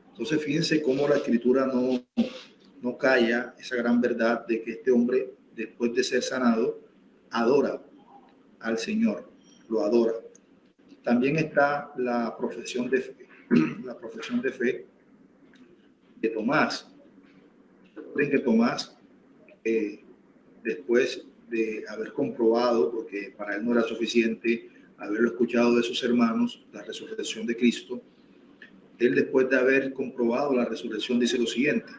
Entonces fíjense cómo la escritura no calla esa gran verdad de que este hombre, después de ser sanado, adora al Señor, lo adora. También está la profesión de fe, la profesión de fe de Tomás. Recuerden que Tomás, después de haber comprobado, porque para él no era suficiente haberlo escuchado de sus hermanos, la resurrección de Cristo, él después de haber comprobado la resurrección dice lo siguiente.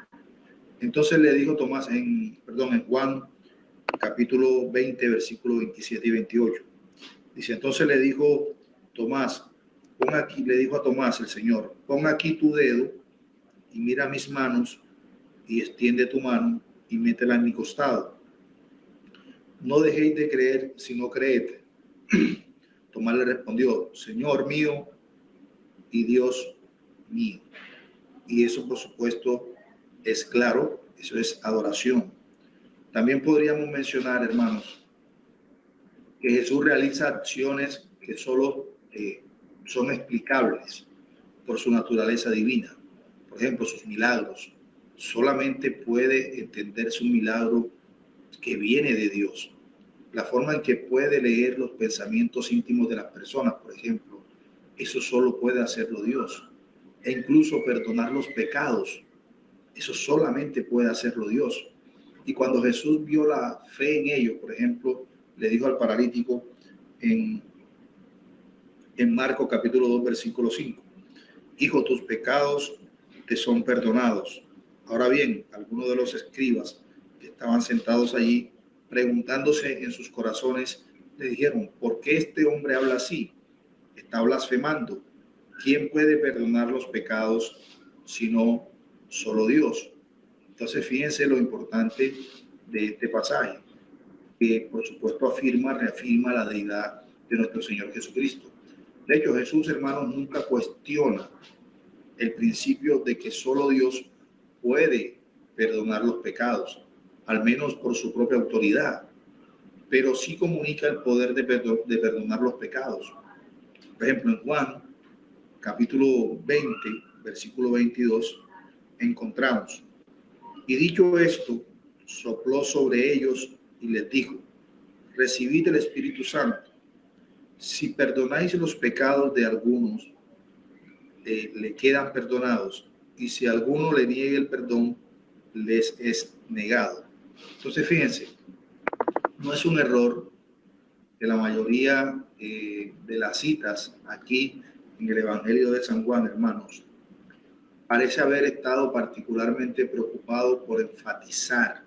Entonces le dijo Tomás en Juan capítulo 20, versículos 27 y 28. Dice, entonces le dijo Tomás, le dijo a Tomás el Señor, pon aquí tu dedo y mira mis manos y extiende tu mano y métela en mi costado. No dejéis de creer, sino creed. Tomás le respondió, Señor mío y Dios mío. Y eso, por supuesto, es claro, eso es adoración. También podríamos mencionar, hermanos, que Jesús realiza acciones que solo son explicables por su naturaleza divina. Por ejemplo, sus milagros. Solamente puede entenderse un milagro que viene de Dios. La forma en que puede leer los pensamientos íntimos de las personas, por ejemplo, eso solo puede hacerlo Dios. E incluso perdonar los pecados, eso solamente puede hacerlo Dios. Y cuando Jesús vio la fe en ellos, por ejemplo, le dijo al paralítico en Marcos capítulo 2, versículo 5, Hijo, tus pecados te son perdonados. Ahora bien, algunos de los escribas que estaban sentados allí, preguntándose en sus corazones, le dijeron, ¿por qué este hombre habla así? Está blasfemando. ¿Quién puede perdonar los pecados sino solo Dios? Entonces, fíjense lo importante de este pasaje, que por supuesto reafirma la deidad de nuestro Señor Jesucristo. De hecho, Jesús, hermanos, nunca cuestiona el principio de que solo Dios puede perdonar los pecados, al menos por su propia autoridad, pero sí comunica el poder de perdonar los pecados. Por ejemplo, en Juan, capítulo 20, versículo 22, encontramos, y dicho esto, sopló sobre ellos y les dijo, recibid el Espíritu Santo. Si perdonáis los pecados de algunos, le quedan perdonados, y si alguno le niegue el perdón, les es negado. Entonces, fíjense, no es un error que la mayoría de las citas aquí en el Evangelio de San Juan, hermanos, parece haber estado particularmente preocupado por enfatizar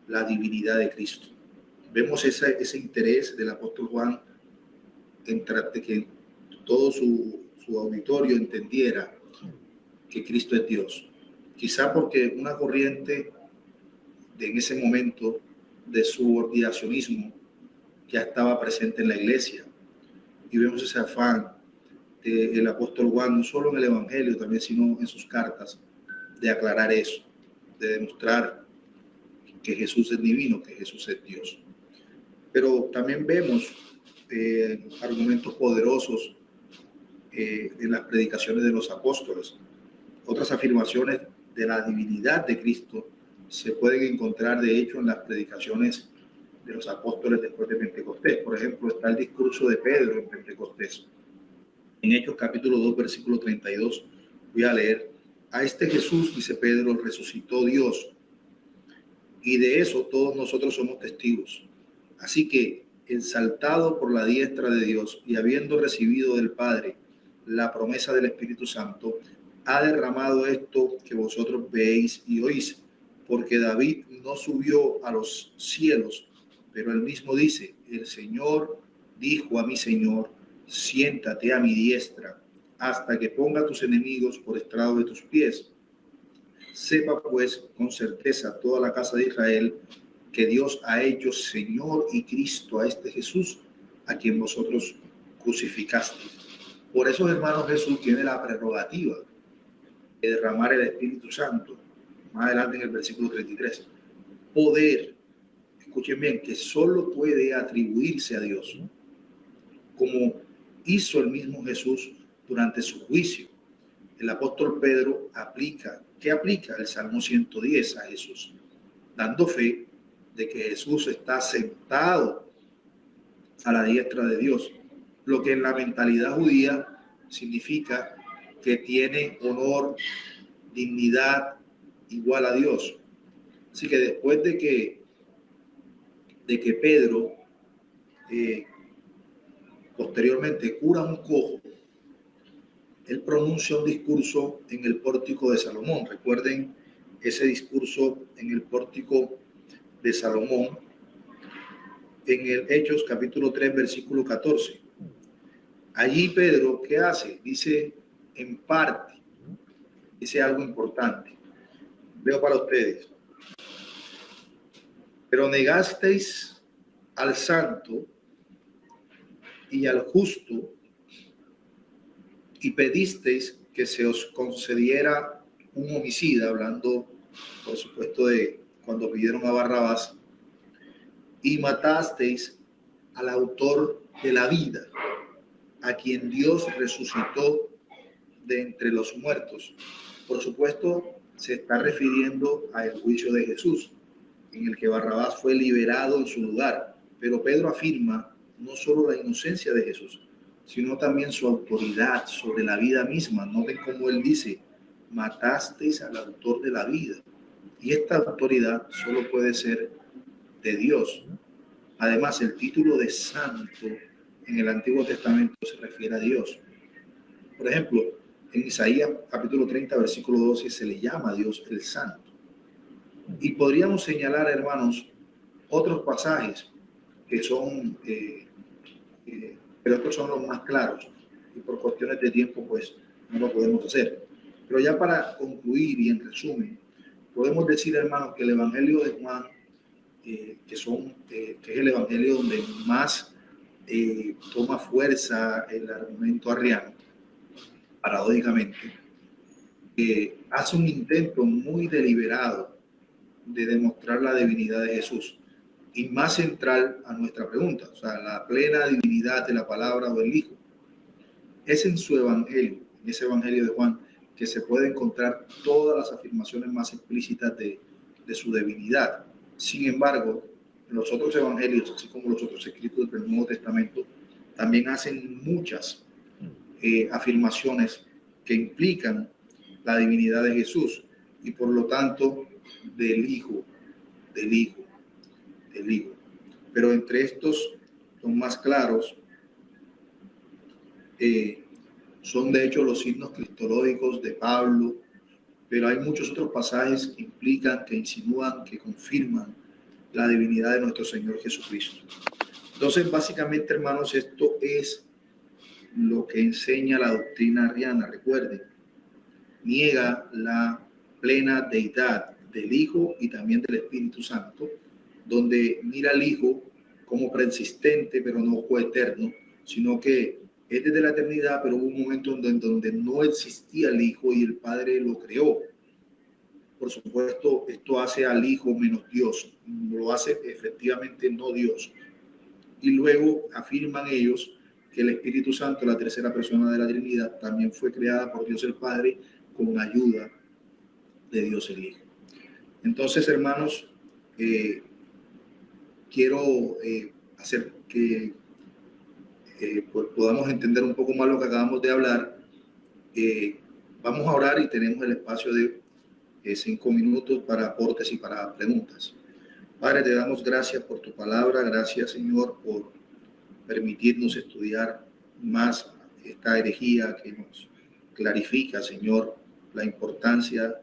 la divinidad de Cristo. Vemos ese interés del apóstol Juan en que todo su auditorio entendiera que Cristo es Dios. Quizá porque una corriente en ese momento de su ordenacionismo ya estaba presente en la iglesia. Y vemos ese afán del apóstol Juan, no solo en el Evangelio también, sino en sus cartas, de aclarar eso, de demostrar que Jesús es divino, que Jesús es Dios. Pero también vemos argumentos poderosos en las predicaciones de los apóstoles. Otras afirmaciones de la divinidad de Cristo se pueden encontrar, de hecho, en las predicaciones de los apóstoles después de Pentecostés. Por ejemplo, está el discurso de Pedro en Pentecostés. En Hechos capítulo 2, versículo 32, voy a leer, a este Jesús, dice Pedro, resucitó Dios, y de eso todos nosotros somos testigos. Así que, exaltado por la diestra de Dios y habiendo recibido del Padre la promesa del Espíritu Santo, ha derramado esto que vosotros veis y oís, porque David no subió a los cielos, pero él mismo dice, el Señor dijo a mi Señor, siéntate a mi diestra, hasta que ponga a tus enemigos por estrado de tus pies. Sepa pues con certeza toda la casa de Israel que Dios ha hecho Señor y Cristo a este Jesús, a quien vosotros crucificasteis. Por eso, hermanos, Jesús tiene la prerrogativa de derramar el Espíritu Santo. Más adelante en el versículo 33. Poder, escuchen bien, que solo puede atribuirse a Dios, como hizo el mismo Jesús durante su juicio. El apóstol Pedro ¿qué aplica? El Salmo 110 a Jesús, dando fe de que Jesús está sentado a la diestra de Dios, lo que en la mentalidad judía significa que tiene honor, dignidad igual a Dios. Así que después de que Pedro posteriormente cura un cojo, él pronuncia un discurso en el pórtico de Salomón. Recuerden ese discurso en el pórtico de Salomón, en el Hechos capítulo 3, versículo 14. Allí Pedro, ¿qué hace? Dice, en parte, dice algo importante. Leo para ustedes. Pero negasteis al santo y al justo y pedisteis que se os concediera un homicida, hablando, por supuesto, de cuando pidieron a Barrabás, y matasteis al autor de la vida, a quien Dios resucitó de entre los muertos. Por supuesto, se está refiriendo al juicio de Jesús, en el que Barrabás fue liberado en su lugar. Pero Pedro afirma no solo la inocencia de Jesús, sino también su autoridad sobre la vida misma. Noten cómo él dice, matasteis al autor de la vida. Y esta autoridad solo puede ser de Dios. Además, el título de santo en el Antiguo Testamento se refiere a Dios. Por ejemplo, en Isaías capítulo 30, versículo 12, se le llama a Dios el santo. Y podríamos señalar, hermanos, otros pasajes que son, pero estos son los más claros. Y por cuestiones de tiempo, pues, no lo podemos hacer. Pero ya para concluir y en resumen, podemos decir, hermanos, que el Evangelio de Juan, que es el Evangelio donde más toma fuerza el argumento arriano, paradójicamente, hace un intento muy deliberado de demostrar la divinidad de Jesús y más central a nuestra pregunta, o sea, la plena divinidad de la palabra o del Hijo. Es en su Evangelio, en ese Evangelio de Juan, que se puede encontrar todas las afirmaciones más explícitas de su divinidad. Sin embargo, los otros evangelios, así como los otros escritos del Nuevo Testamento, también hacen muchas afirmaciones que implican la divinidad de Jesús y por lo tanto del Hijo. Pero entre estos, los más claros son de hecho los signos cristológicos de Pablo, pero hay muchos otros pasajes que implican, que insinúan, que confirman la divinidad de nuestro Señor Jesucristo. Entonces, básicamente, hermanos, esto es lo que enseña la doctrina arriana. Recuerden, niega la plena deidad del Hijo y también del Espíritu Santo, donde mira al Hijo como preexistente, pero no coeterno, sino que es desde la eternidad, pero hubo un momento en donde no existía el Hijo y el Padre lo creó. Por supuesto, esto hace al Hijo menos Dios, lo hace efectivamente no Dios. Y luego afirman ellos que el Espíritu Santo, la tercera persona de la Trinidad, también fue creada por Dios el Padre con ayuda de Dios el Hijo. Entonces, hermanos, quiero hacer que pues podamos entender un poco más lo que acabamos de hablar. Vamos a orar y tenemos el espacio de 5 minutos para aportes y para preguntas. Padre, te damos gracias por tu palabra. Gracias, Señor, por permitirnos estudiar más esta herejía que nos clarifica, Señor, la importancia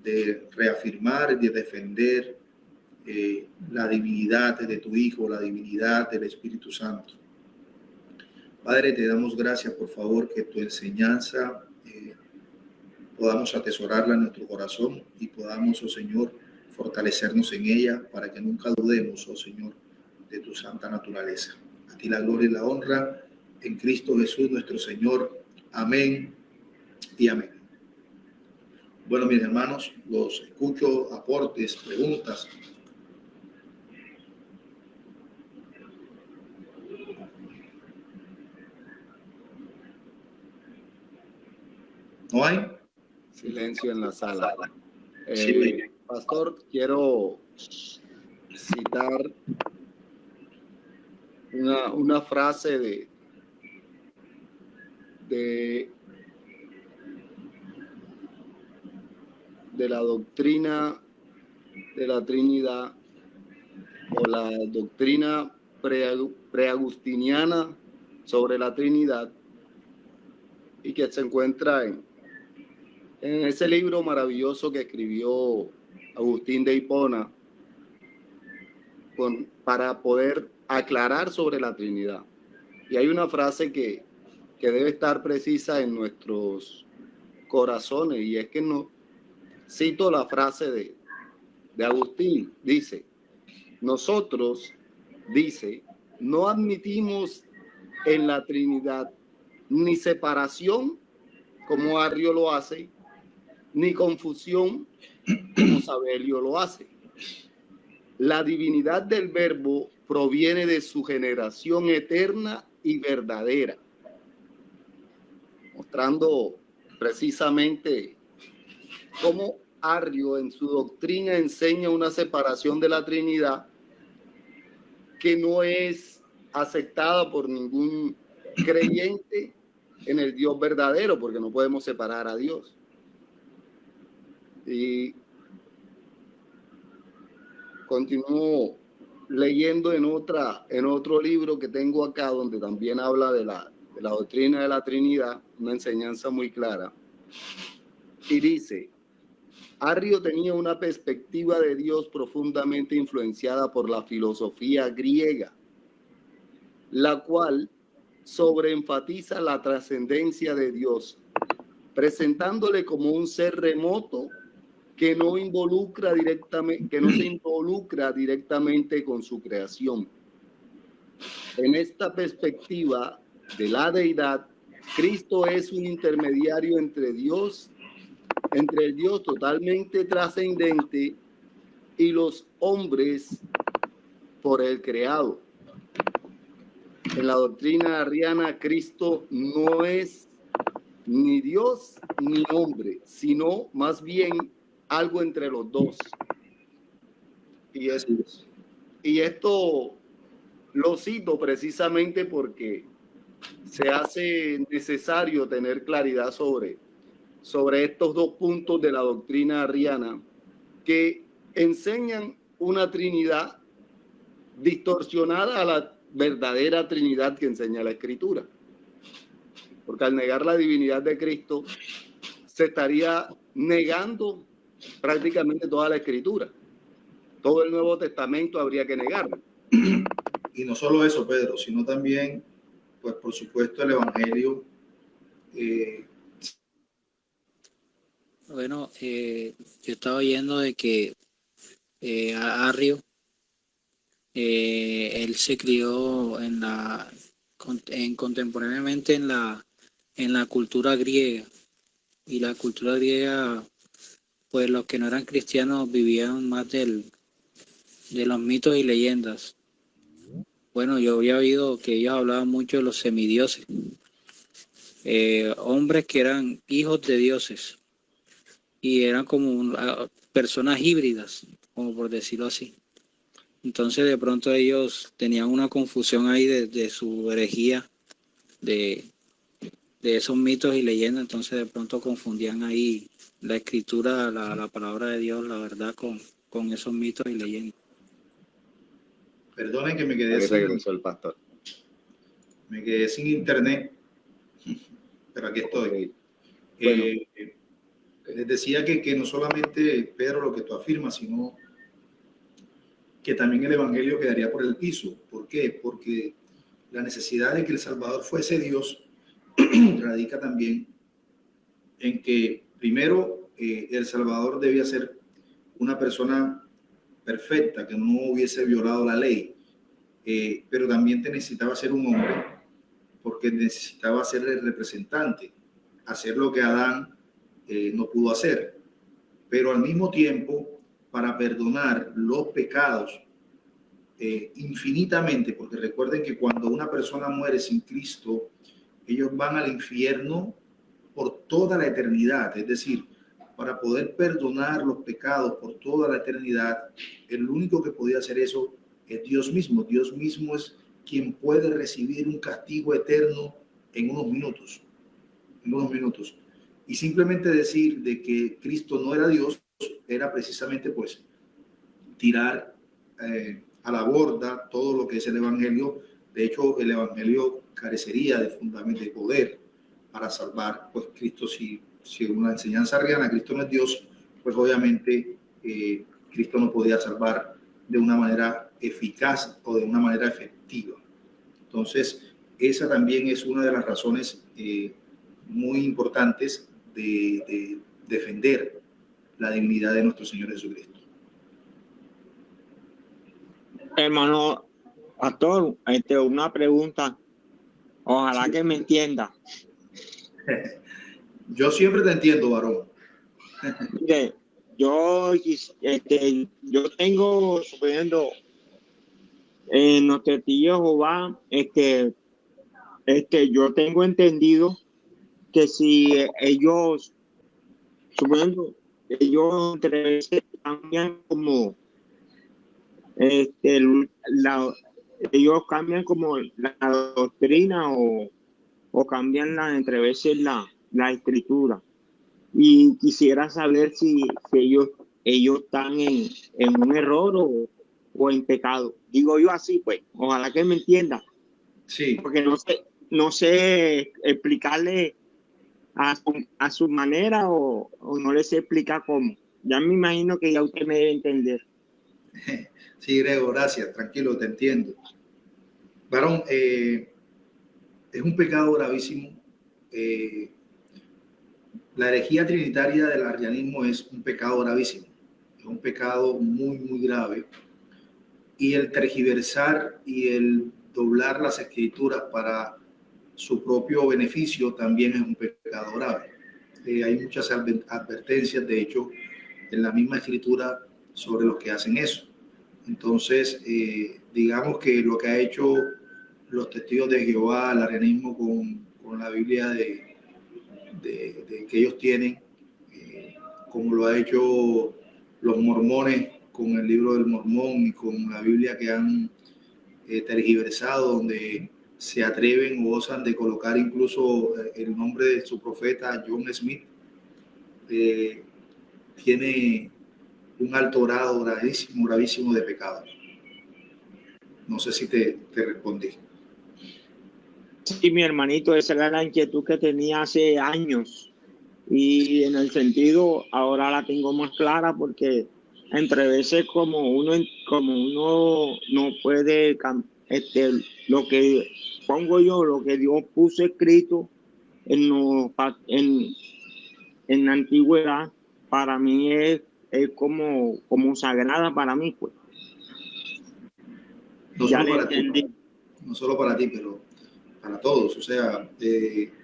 de reafirmar y de defender la divinidad de tu Hijo, la divinidad del Espíritu Santo. Padre, te damos gracias, por favor, que tu enseñanza podamos atesorarla en nuestro corazón y podamos, oh Señor, fortalecernos en ella para que nunca dudemos, oh Señor, de tu santa naturaleza. A ti la gloria y la honra en Cristo Jesús nuestro Señor. Amén y amén. Bueno, mis hermanos, los escucho, aportes, preguntas. ¿No hay? Silencio en la sala. Sí. Pastor, quiero citar una frase de la doctrina de la Trinidad, o la doctrina preagustiniana sobre la Trinidad, y que se encuentra en ese libro maravilloso que escribió Agustín de Hipona para poder aclarar sobre la Trinidad. Y hay una frase que debe estar precisa en nuestros corazones, y es que no cito la frase de Agustín. Dice: nosotros, dice, no admitimos en la Trinidad ni separación, como Arrio lo hace, ni confusión, como Sabelio lo hace. La divinidad del Verbo proviene de su generación eterna y verdadera, mostrando precisamente cómo Arrio en su doctrina enseña una separación de la Trinidad que no es aceptada por ningún creyente en el Dios verdadero, porque no podemos separar a Dios. Y continúo leyendo en otro libro que tengo acá, donde también habla de la doctrina de la Trinidad, una enseñanza muy clara, y dice: Arrio tenía una perspectiva de Dios profundamente influenciada por la filosofía griega, la cual sobreenfatiza la trascendencia de Dios, presentándole como un ser remoto que no se involucra directamente con su creación. En esta perspectiva de la deidad, Cristo es un intermediario entre el Dios totalmente trascendente y los hombres por el creado. En la doctrina arriana, Cristo no es ni Dios ni hombre, sino más bien algo entre los dos. Y esto lo cito precisamente porque se hace necesario tener claridad sobre estos dos puntos de la doctrina arriana, que enseñan una Trinidad distorsionada a la verdadera Trinidad que enseña la Escritura. Porque al negar la divinidad de Cristo, se estaría negando prácticamente toda la Escritura. Todo el Nuevo Testamento habría que negarlo. Y no solo eso, Pedro, sino también, pues por supuesto, el Evangelio. Bueno, yo estaba oyendo de que Arrio, él se crió contemporáneamente en la cultura griega, y la cultura griega, pues los que no eran cristianos vivían más de los mitos y leyendas. Bueno, yo había oído que ellos hablaban mucho de los semidioses, hombres que eran hijos de dioses y eran como personas híbridas, como por decirlo así. Entonces de pronto ellos tenían una confusión ahí de su herejía, de esos mitos y leyendas. Entonces de pronto confundían ahí la escritura, la palabra de Dios, la verdad, con esos mitos y leyendas. Perdonen que me quedé Ahí regresó el pastor. Me quedé sin internet, pero aquí estoy. Okay. Bueno. Les decía que no solamente, Pedro, lo que tú afirmas, sino que también el Evangelio quedaría por el piso. ¿Por qué? Porque la necesidad de que el Salvador fuese Dios radica también en que primero, El Salvador debía ser una persona perfecta, que no hubiese violado la ley, pero también necesitaba ser un hombre porque necesitaba ser el representante, hacer lo que Adán no pudo hacer, pero al mismo tiempo para perdonar los pecados infinitamente, porque recuerden que cuando una persona muere sin Cristo, ellos van al infierno por toda la eternidad. Es decir, para poder perdonar los pecados por toda la eternidad, el único que podía hacer eso es Dios mismo. Dios mismo es quien puede recibir un castigo eterno en unos minutos. Y simplemente decir de que Cristo no era Dios era precisamente pues tirar a la borda todo lo que es el Evangelio. De hecho, el Evangelio carecería de fundamento de poder para salvar, pues Cristo, si una enseñanza arriana, Cristo no es Dios, pues obviamente Cristo no podía salvar de una manera eficaz o de una manera efectiva. Entonces, esa también es una de las razones muy importantes de defender la divinidad de nuestro Señor Jesucristo. Hermano pastor, una pregunta, ojalá que me entienda. Yo siempre te entiendo, varón. Mire, yo tengo, suponiendo, en nuestro tío Jehová, yo tengo entendido que si ellos, suponiendo, ellos entre veces cambian como ellos cambian como la doctrina o cambian entre veces la escritura, y quisiera saber si ellos están en un error o en pecado. Digo yo así, pues, ojalá que me entienda. Sí. Porque no sé explicarle a su manera o no les sé explicar cómo. Ya me imagino que ya usted me debe entender. Sí, Grego, gracias, tranquilo, te entiendo. Varón, es un pecado gravísimo. La herejía trinitaria del arrianismo es un pecado gravísimo, es un pecado muy, muy grave. Y el tergiversar y el doblar las escrituras para su propio beneficio también es un pecado grave. Hay muchas advertencias, de hecho, en la misma escritura sobre los que hacen eso. Entonces, digamos que lo que ha hecho los testigos de Jehová, el arrianismo con la Biblia de que ellos tienen, como lo ha hecho los mormones con el libro del Mormón y con la Biblia que han tergiversado, donde se atreven o osan de colocar incluso el nombre de su profeta John Smith, tiene un alto grado gravísimo, gravísimo de pecado. No sé si te respondí. Sí, mi hermanito, esa era la inquietud que tenía hace años, y en el sentido ahora la tengo más clara, porque entre veces como uno no puede lo que pongo yo, lo que Dios puso escrito en la antigüedad, para mí es como sagrada para mí, pues. No Ya solo le para entendí. ti, no solo para ti, pero para todos. O sea,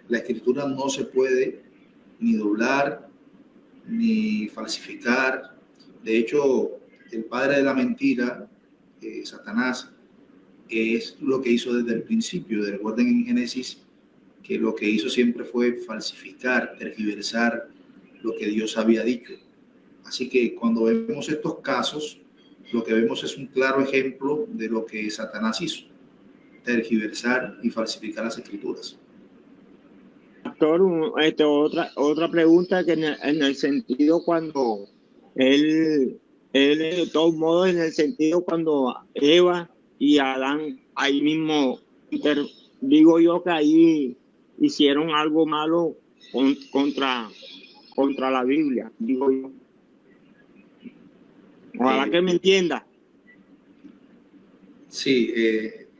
la escritura no se puede ni doblar ni falsificar. De hecho, el padre de la mentira, Satanás, es lo que hizo desde el principio. Recuerden en Génesis que lo que hizo siempre fue falsificar, tergiversar lo que Dios había dicho. Así que cuando vemos estos casos, lo que vemos es un claro ejemplo de lo que Satanás hizo: tergiversar y falsificar las escrituras. Pastor, otra pregunta, que en el sentido cuando él de todos modos, en el sentido cuando Eva y Adán ahí mismo, digo yo que ahí hicieron algo malo contra la Biblia, digo yo. Ojalá que me entienda. Sí,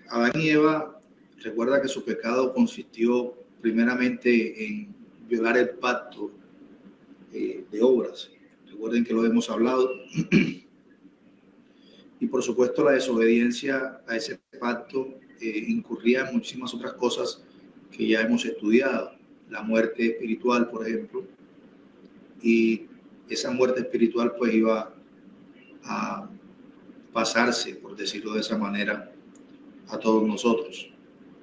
Adán y Eva, recuerda que su pecado consistió primeramente en violar el pacto de obras. Recuerden que lo hemos hablado. Y por supuesto la desobediencia a ese pacto incurría en muchísimas otras cosas que ya hemos estudiado. La muerte espiritual, por ejemplo. Y esa muerte espiritual pues iba a pasarse, por decirlo de esa manera, a todos nosotros.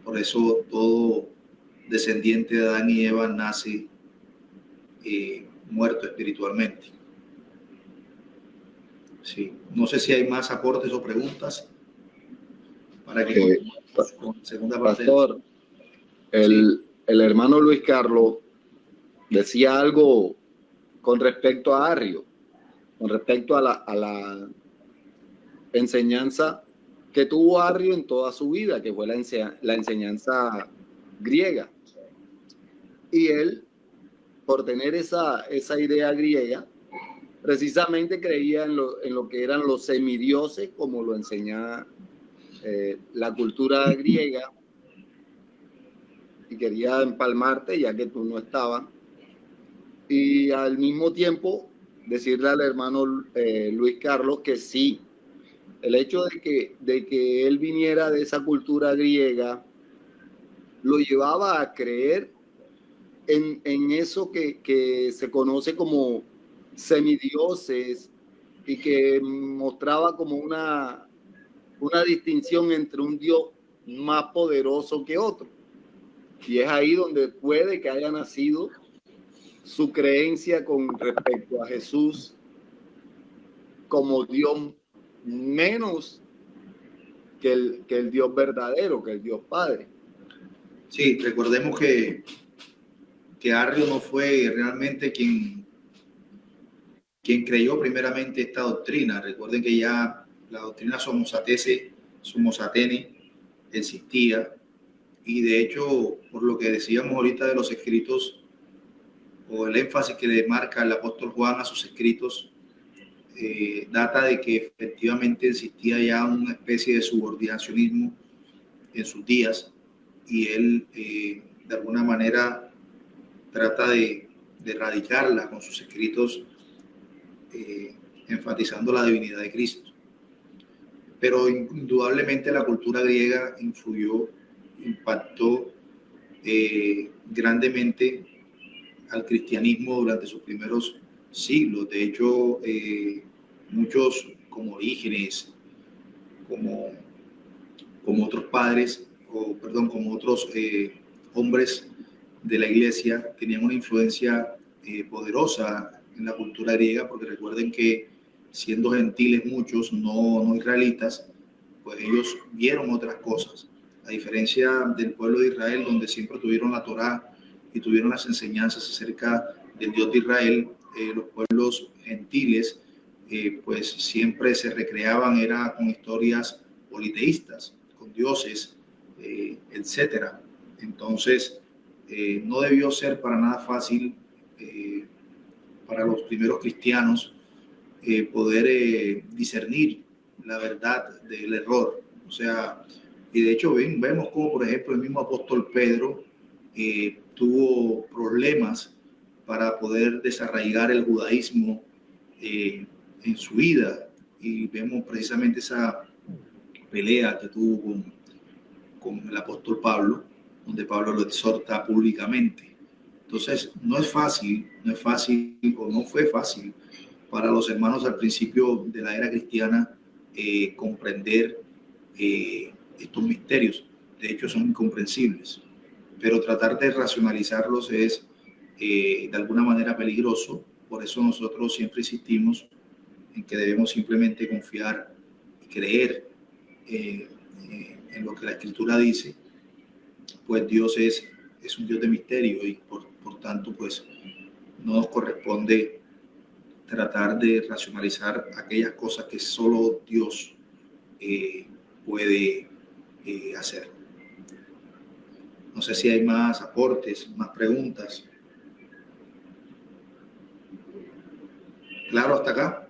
Por eso todo descendiente de Adán y Eva nace muerto espiritualmente. Sí. No sé si hay más aportes o preguntas para que continuemos con la segunda parte. Pastor, el hermano Luis Carlos decía algo con respecto a Arrio, con respecto a la enseñanza que tuvo Arrio en toda su vida, que fue la enseñanza griega. Y él, por tener esa idea griega, precisamente creía en lo que eran los semidioses, como lo enseñaba la cultura griega, y quería empalmarte ya que tú no estabas. Y al mismo tiempo decirle al hermano Luis Carlos que sí, el hecho de que él viniera de esa cultura griega lo llevaba a creer en eso que se conoce como semidioses y que mostraba como una distinción entre un Dios más poderoso que otro. Y es ahí donde puede que haya nacido su creencia con respecto a Jesús como Dios menos que el Dios verdadero, que el Dios Padre. Sí, recordemos que Arrio no fue realmente quien creyó primeramente esta doctrina. Recuerden que ya la doctrina Somosatene existía, y de hecho, por lo que decíamos ahorita de los escritos, o el énfasis que le marca el apóstol Juan a sus escritos, data de que efectivamente existía ya una especie de subordinacionismo en sus días, y él de alguna manera trata de erradicarla con sus escritos, enfatizando la divinidad de Cristo. Pero indudablemente la cultura griega impactó grandemente al cristianismo durante sus primeros siglos. De hecho, muchos como Orígenes, como otros padres, como otros hombres de la iglesia, tenían una influencia poderosa en la cultura griega, porque recuerden que siendo gentiles muchos, no israelitas, pues ellos vieron otras cosas. A diferencia del pueblo de Israel, donde siempre tuvieron la Torá y tuvieron las enseñanzas acerca del Dios de Israel, los pueblos gentiles pues siempre se recreaban, era con historias politeístas, con dioses, etcétera. Entonces, no debió ser para nada fácil para los primeros cristianos poder discernir la verdad del error. O sea, y de hecho vemos como, por ejemplo, el mismo apóstol Pedro tuvo problemas para poder desarraigar el judaísmo en su vida, y vemos precisamente esa pelea que tuvo con el apóstol Pablo, donde Pablo lo exhorta públicamente. Entonces, no es fácil, o no fue fácil para los hermanos al principio de la era cristiana comprender estos misterios. De hecho, son incomprensibles, pero tratar de racionalizarlos es de alguna manera peligroso. Por eso nosotros siempre insistimos en que debemos simplemente confiar y creer en lo que la Escritura dice, pues Dios es un Dios de misterio, y por tanto pues no nos corresponde tratar de racionalizar aquellas cosas que solo Dios puede hacer. No sé si hay más aportes, más preguntas. ¿Claro hasta acá?